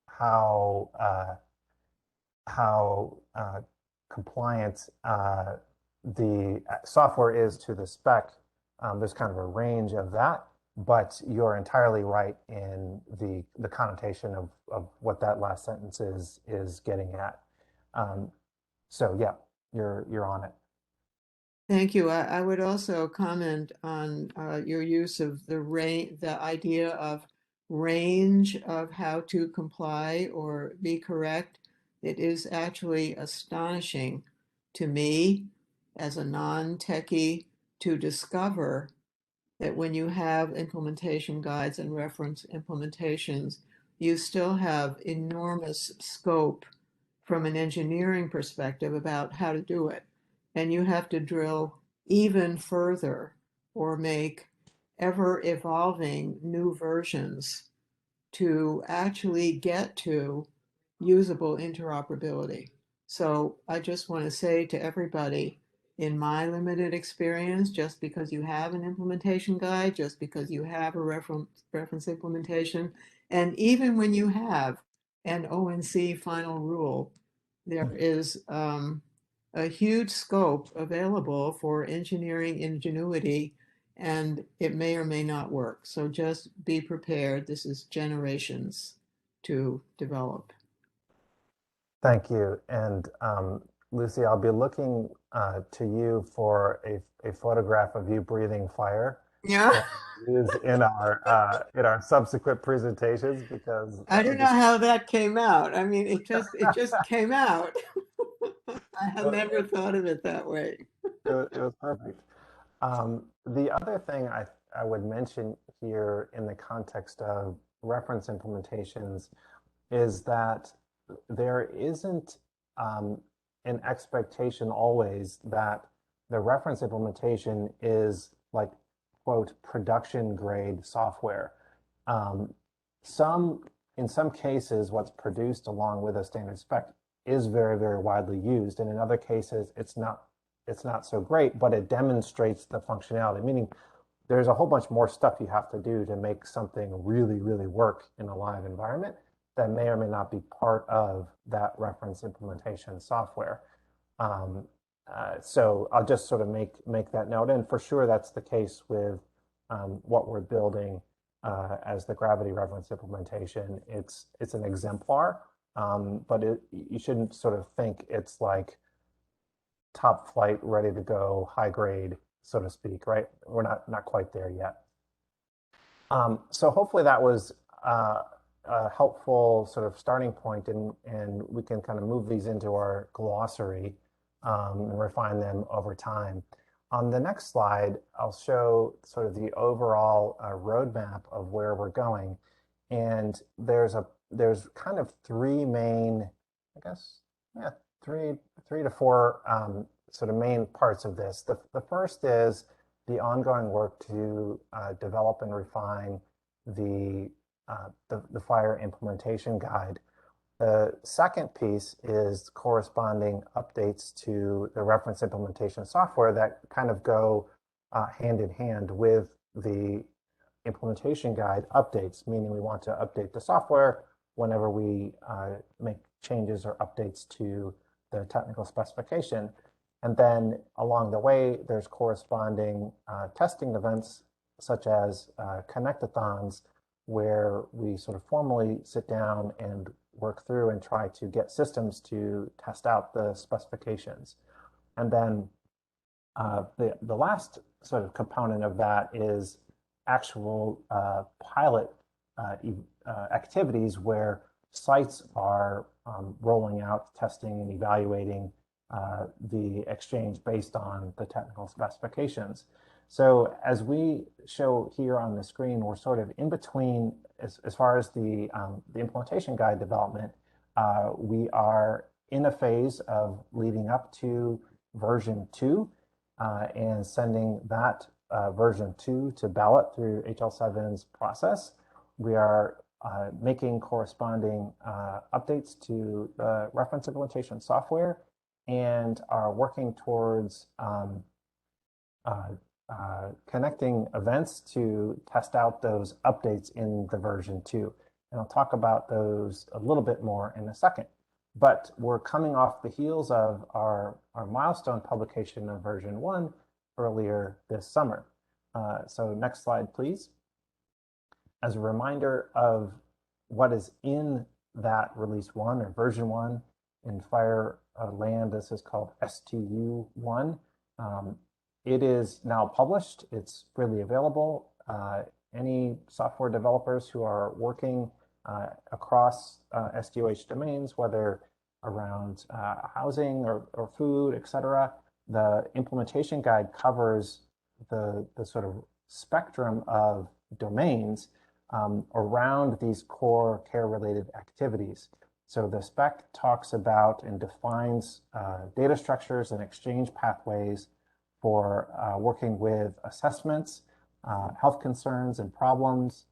how compliant the software is to the spec, there's kind of a range of that, but you're entirely right in the connotation of what that last sentence is getting at. So yeah, you're on it. Thank you. I would also comment on your use of the idea of range of how to comply or be correct. It is actually astonishing to me as a non-techie to discover that when you have implementation guides and reference implementations, you still have enormous scope from an engineering perspective about how to do it. And you have to drill even further or make ever evolving new versions to actually get to usable interoperability. So I just want to say to everybody, in my limited experience, just because you have an implementation guide, just because you have a reference implementation, and even when you have an ONC final rule, there is a huge scope available for engineering ingenuity, and it may or may not work. So just be prepared. This is generations to develop. Thank you. And Lucy, I'll be looking to you for a photograph of you breathing fire. Yeah. Is in our subsequent presentations, because I don't know how that came out. I mean, it just came out. I had never thought of it that way. it was perfect. The other thing I would mention here in the context of reference implementations is that there isn't an expectation always that the reference implementation is like, quote, production grade software. In some cases, what's produced along with a standard spec is very, very widely used. And in other cases, it's not so great, but it demonstrates the functionality, meaning there's a whole bunch more stuff you have to do to make something really, really work in a live environment that may or may not be part of that reference implementation software. So I'll just sort of make that note. And for sure, that's the case with what we're building as the Gravity reference implementation. It's an exemplar, but you shouldn't sort of think it's like top flight, ready to go, high grade, so to speak, right? We're not quite there yet. So hopefully that was a helpful sort of starting point, and we can kind of move these into our glossary and refine them over time. On the next slide, I'll show sort of the overall roadmap of where we're going. And there's kind of three main, I guess, yeah, three to four sort of main parts of this. The first is the ongoing work to develop and refine the FHIR implementation guide. The second piece is corresponding updates to the reference implementation software that kind of go hand in hand with the implementation guide updates, meaning we want to update the software whenever we make changes or updates to the technical specification. And then along the way, there's corresponding testing events such as connectathons, where we sort of formally sit down and work through and try to get systems to test out the specifications. And then the last sort of component of that is actual pilot activities where sites are rolling out, testing and evaluating the exchange based on the technical specifications. So as we show here on the screen, we're sort of in between as far as the implementation guide development. We are in a phase of leading up to version 2 and sending that version 2 to ballot through HL7's process. We are making corresponding updates to the reference implementation software and are working towards connecting events to test out those updates in the version 2. And I'll talk about those a little bit more in a second. But we're coming off the heels of our milestone publication of version 1 earlier this summer. So next slide, please. As a reminder of what is in that release 1 or version 1 in FHIR land, this is called STU1. It is now published. It's freely available. Any software developers who are working across SDOH domains, whether around housing or food, etc., the implementation guide covers the sort of spectrum of domains around these core care-related activities. So the spec talks about and defines data structures and exchange pathways for working with assessments, health concerns and problems,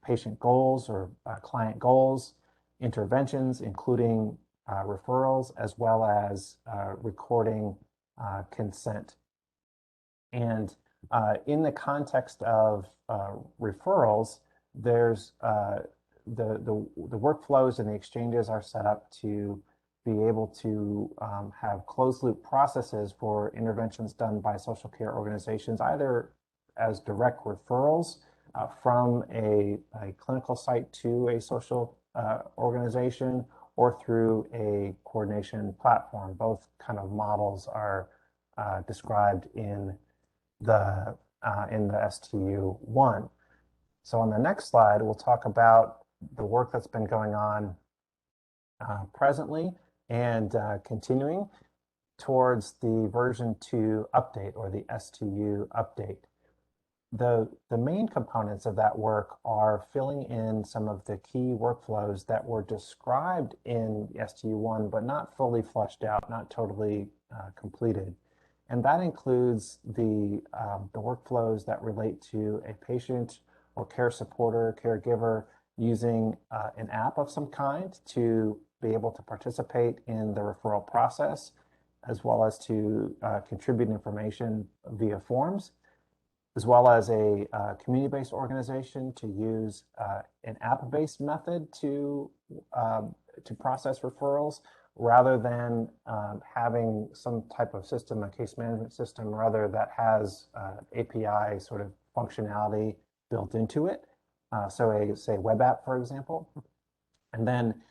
patient goals or client goals, interventions, including referrals, as well as recording consent. And in the context of referrals, there's the workflows and the exchanges are set up to be able to have closed loop processes for interventions done by social care organizations, either as direct referrals from a clinical site to a social organization, or through a coordination platform. Both kind of models are described in the STU1. So on the next slide, we'll talk about the work that's been going on presently and continuing towards the version 2 update, or the STU update. The main components of that work are filling in some of the key workflows that were described in STU1, but not fully fleshed out, not totally completed. And that includes the workflows that relate to a patient or care supporter, caregiver, using an app of some kind to be able to participate in the referral process, as well as to contribute information via forms, as well as a community-based organization to use an app-based method to process referrals, rather than having some type of system, a case management system, rather that has API sort of functionality built into it. So a, say, web app, for example. And then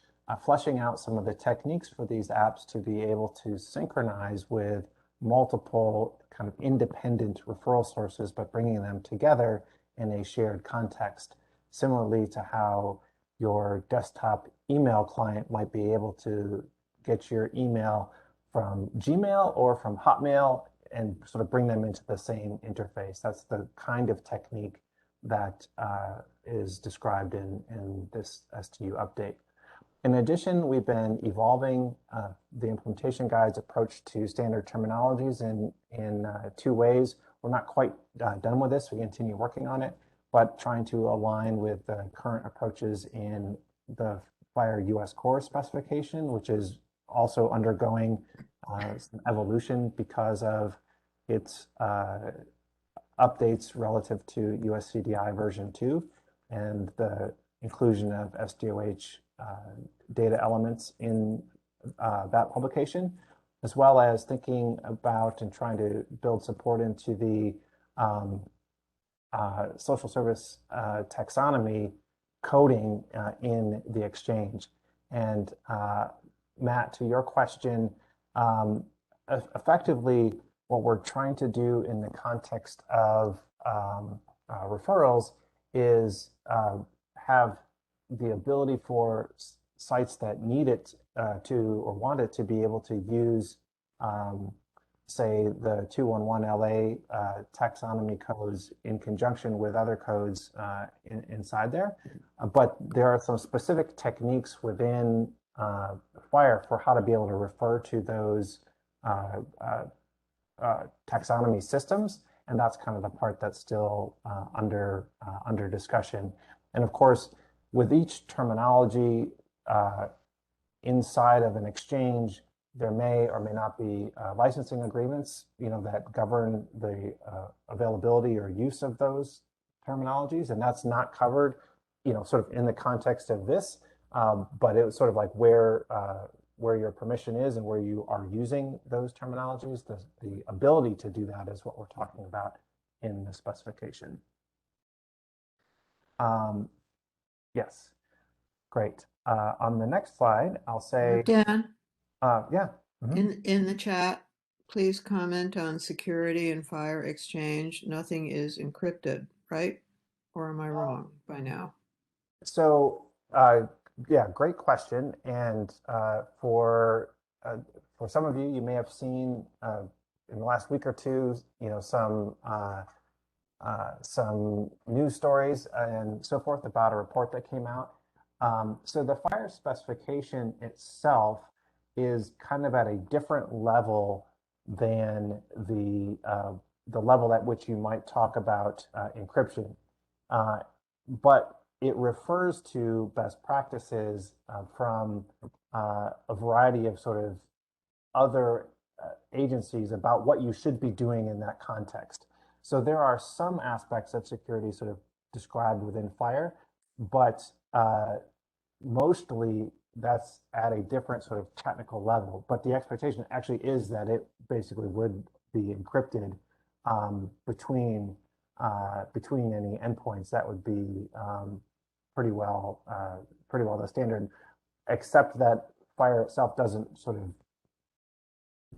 fleshing out some of the techniques for these apps to be able to synchronize with multiple kind of independent referral sources, but bringing them together in a shared context, similarly to how your desktop email client might be able to get your email from Gmail or from Hotmail and sort of bring them into the same interface. That's the kind of technique that is described in this STU update. In addition, we've been evolving the implementation guide's approach to standard terminologies in 2 ways. We're not quite done with this. We continue working on it, but trying to align with the current approaches in the FHIR US core specification, which is also undergoing some evolution because of its updates relative to US CDI version 2 and the inclusion of SDOH data elements in that publication, as well as thinking about and trying to build support into the social service taxonomy coding in the exchange. And Matt, to your question, effectively, what we're trying to do in the context of referrals is have the ability for sites that need it to or want it to be able to use, say, the 211 LA taxonomy codes in conjunction with other codes inside there. But there are some specific techniques within FHIR for how to be able to refer to those taxonomy systems, and that's kind of the part that's still under discussion. And of course, with each terminology inside of an exchange, there may or may not be licensing agreements, that govern the availability or use of those terminologies, and that's not covered, sort of in the context of this. But it was sort of like where your permission is and where you are using those terminologies. The ability to do that is what we're talking about in the specification. Yes, great. On the next slide, I'll say, Dan, yeah. in the chat, please comment on security and FHIR exchange. Nothing is encrypted, right? Or am I wrong by now? So, yeah, great question. And for some of you, you may have seen in the last week or two, some news stories and so forth about a report that came out. So the fire specification itself is kind of at a different level than the level at which you might talk about encryption. But it refers to best practices from a variety of sort of other agencies about what you should be doing in that context. So there are some aspects of security sort of described within FHIR, but mostly that's at a different sort of technical level. But the expectation actually is that it basically would be encrypted between any endpoints. That would be pretty well the standard, except that FHIR itself doesn't sort of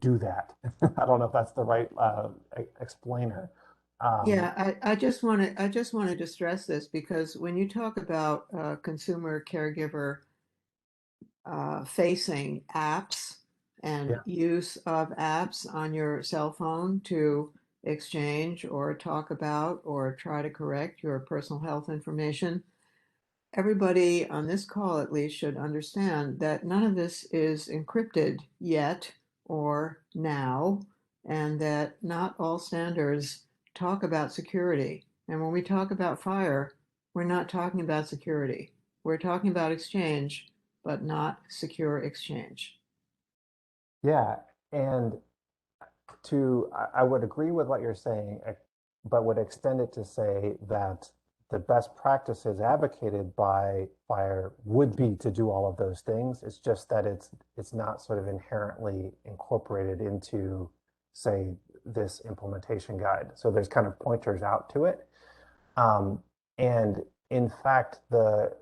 do that. I don't know if that's the right explainer. Yeah, I just wanted to stress this because when you talk about consumer caregiver facing apps and Yeah. use of apps on your cell phone to exchange or talk about or try to correct your personal health information, everybody on this call at least should understand that none of this is encrypted yet or now, and that not all standards talk about security. And when we talk about FHIR, we're not talking about security. We're talking about exchange, but not secure exchange. Yeah, and I would agree with what you're saying, but would extend it to say that the best practices advocated by FHIR would be to do all of those things. It's just that it's not sort of inherently incorporated into, say, this implementation guide. So there's kind of pointers out to it. And in fact, the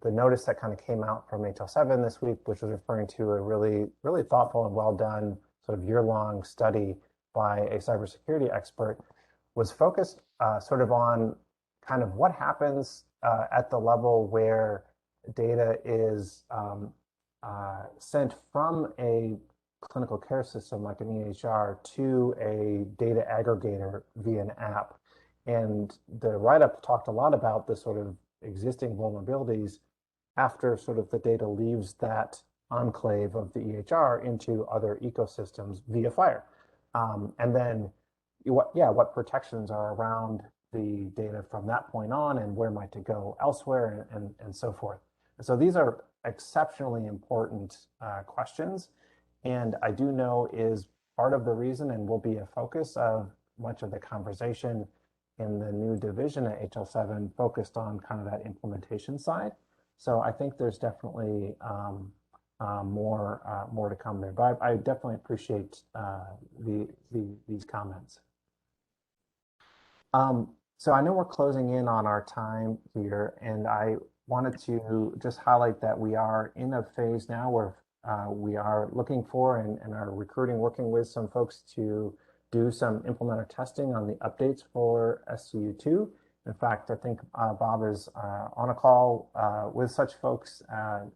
notice that kind of came out from HL7 this week, which was referring to a really, really thoughtful and well done sort of year-long study by a cybersecurity expert, was focused sort of on kind of what happens at the level where data is sent from a clinical care system like an EHR to a data aggregator via an app. And the write-up talked a lot about the sort of existing vulnerabilities after sort of the data leaves that enclave of the EHR into other ecosystems via FHIR. And then what protections are around the data from that point on, and where might it go elsewhere, and so forth. And so these are exceptionally important questions, and I do know is part of the reason and will be a focus of much of the conversation in the new division at HL7 focused on kind of that implementation side. So I think there's definitely more to come there. But I definitely appreciate these comments. So I know we're closing in on our time here, and I wanted to just highlight that we are in a phase now where we are looking for and are recruiting, working with some folks to do some implementer testing on the updates for SCU2. In fact, I think Bob is on a call with such folks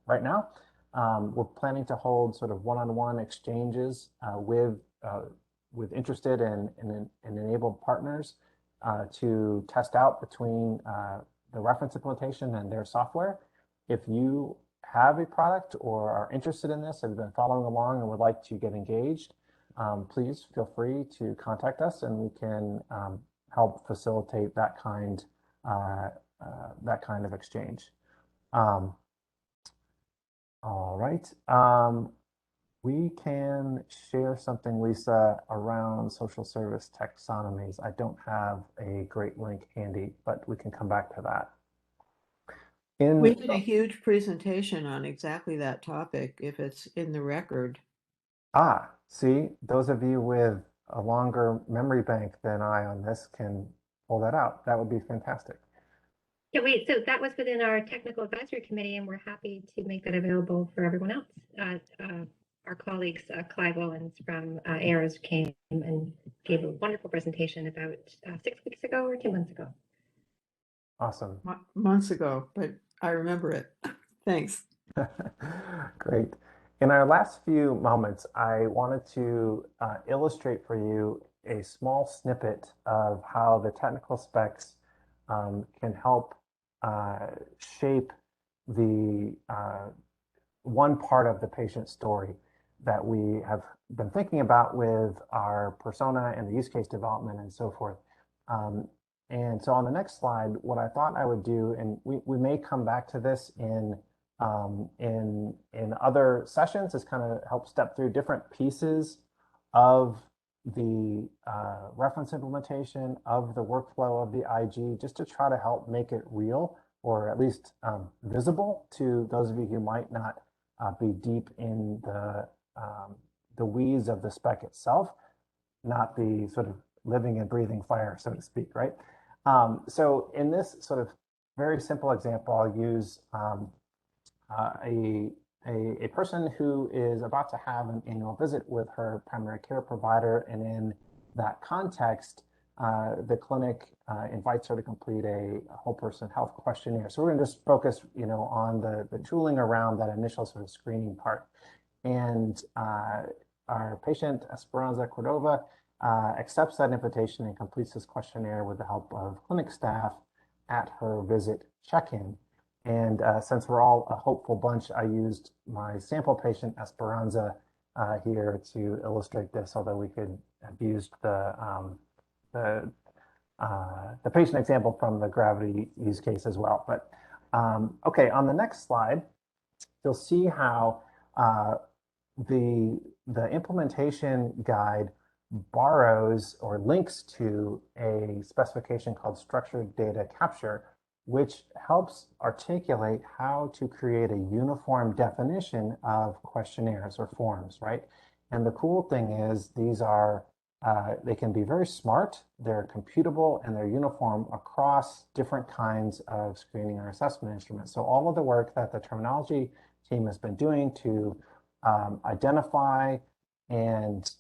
right now. We're planning to hold sort of one-on-one exchanges with interested and enabled partners to test out between the reference implementation and their software. If you have a product or are interested in this, have been following along and would like to get engaged, please feel free to contact us, and we can help facilitate that kind of exchange. All right. We can share something, Lisa, around social service taxonomies. I don't have a great link handy, but we can come back to that. We did a huge presentation on exactly that topic, if it's in the record. See, those of you with a longer memory bank than I on this can pull that out. That would be fantastic. Yeah, so that was within our technical advisory committee, and we're happy to make that available for everyone else. Our colleagues, Clive Owens from ARROS, came and gave a wonderful presentation about 6 weeks ago or 2 months ago. Awesome. Months ago, but I remember it. Thanks. Great. In our last few moments, I wanted to illustrate for you a small snippet of how the technical specs can help shape the one part of the patient story that we have been thinking about with our persona and the use case development and so forth. And so on the next slide, what I thought I would do, and we may come back to this in other sessions, is kind of help step through different pieces of the reference implementation of the workflow of the IG, just to try to help make it real, or at least visible to those of you who might not be deep in the weeds of the spec itself, not the sort of living and breathing fire, so to speak, right? So in this sort of very simple example, I'll use a person who is about to have an annual visit with her primary care provider, and in that context, the clinic invites her to complete a whole person health questionnaire. So we're going to just focus, on the tooling around that initial sort of screening part. And our patient, Esperanza Cordova, accepts that invitation and completes this questionnaire with the help of clinic staff at her visit check-in. And since we're all a hopeful bunch, I used my sample patient, Esperanza, here to illustrate this, although we could have used the patient example from the Gravity use case as well. But okay, on the next slide, you'll see how the implementation guide borrows or links to a specification called structured data capture, which helps articulate how to create a uniform definition of questionnaires or forms, right? And the cool thing is these are, they can be very smart, they're computable, and they're uniform across different kinds of screening or assessment instruments. So all of the work that the terminology team has been doing to identify and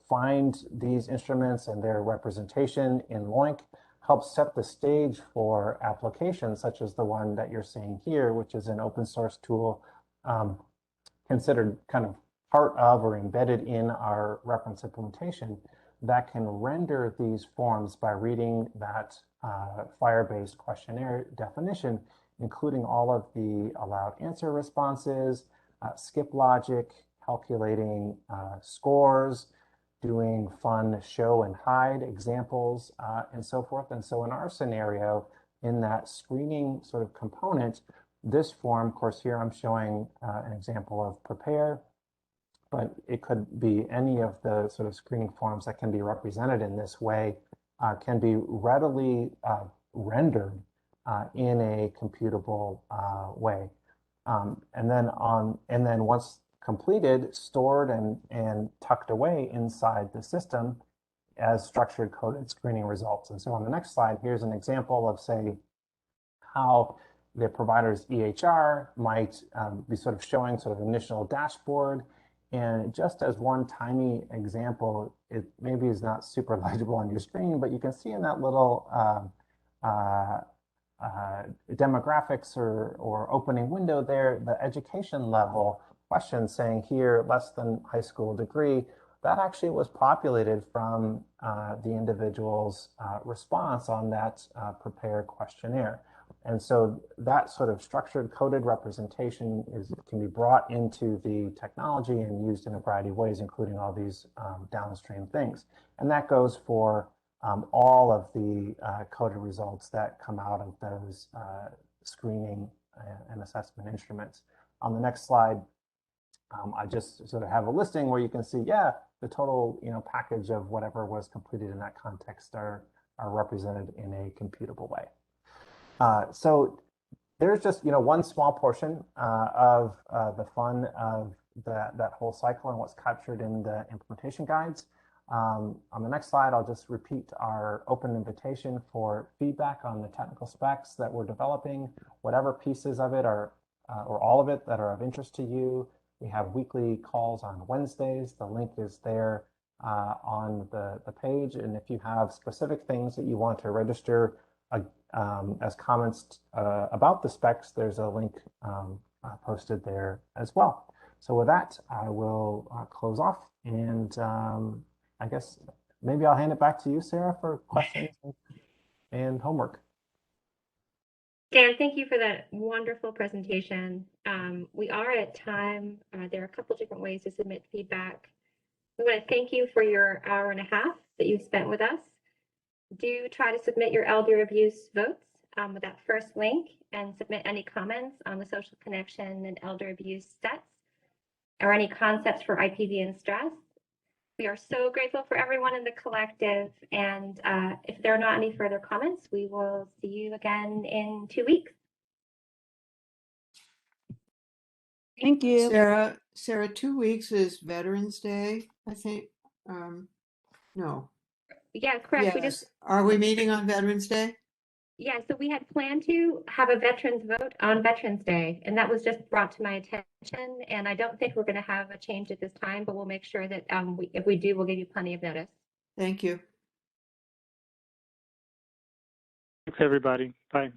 find these instruments and their representation in LOINC helps set the stage for applications such as the one that you're seeing here, which is an open source tool considered kind of part of or embedded in our reference implementation that can render these forms by reading that FHIR-based questionnaire definition, including all of the allowed answer responses, skip logic, calculating scores, doing fun show and hide examples, and so forth. And so in our scenario, in that screening sort of component, this form, of course, here I'm showing an example of prepare, but it could be any of the sort of screening forms that can be represented in this way, can be readily rendered in a computable way. And then once completed, stored and tucked away inside the system as structured coded screening results. And so on the next slide, here's an example of, say, how the provider's EHR might be sort of showing sort of initial dashboard. And just as one tiny example, it maybe is not super legible on your screen, but you can see in that little demographics or opening window there, the education level question saying here less than high school degree, that actually was populated from the individual's response on that prepared questionnaire. And so that sort of structured coded representation can be brought into the technology and used in a variety of ways, including all these downstream things. And that goes for all of the coded results that come out of those screening and assessment instruments. On the next slide, I just sort of have a listing where you can see, yeah, the total package of whatever was completed in that context are represented in a computable way. So there's just one small portion of the fun of that whole cycle and what's captured in the implementation guides. On the next slide, I'll just repeat our open invitation for feedback on the technical specs that we're developing, whatever pieces of it are, or all of it that are of interest to you. We have weekly calls on Wednesdays. The link is there on the page. And if you have specific things that you want to register as comments about the specs, there's a link posted there as well. So with that, I will close off, and I guess maybe I'll hand it back to you, Sarah, for questions and homework. Dan, thank you for that wonderful presentation. We are at time. There are a couple different ways to submit feedback. We want to thank you for your hour and a half that you spent with us. Do try to submit your elder abuse votes with that first link, and submit any comments on the social connection and elder abuse sets, or any concepts for IPV and stress. We are so grateful for everyone in the collective, and if there are not any further comments, we will see you again in 2 weeks. Thank you. Sarah, 2 weeks is Veterans Day, I think. No. Yeah, correct. We Yes. Are we meeting on Veterans Day? Yeah, so we had planned to have a veterans vote on Veterans Day, and that was just brought to my attention. And I don't think we're going to have a change at this time, but we'll make sure that if we do, we'll give you plenty of notice. Thank you. Thanks, everybody. Bye.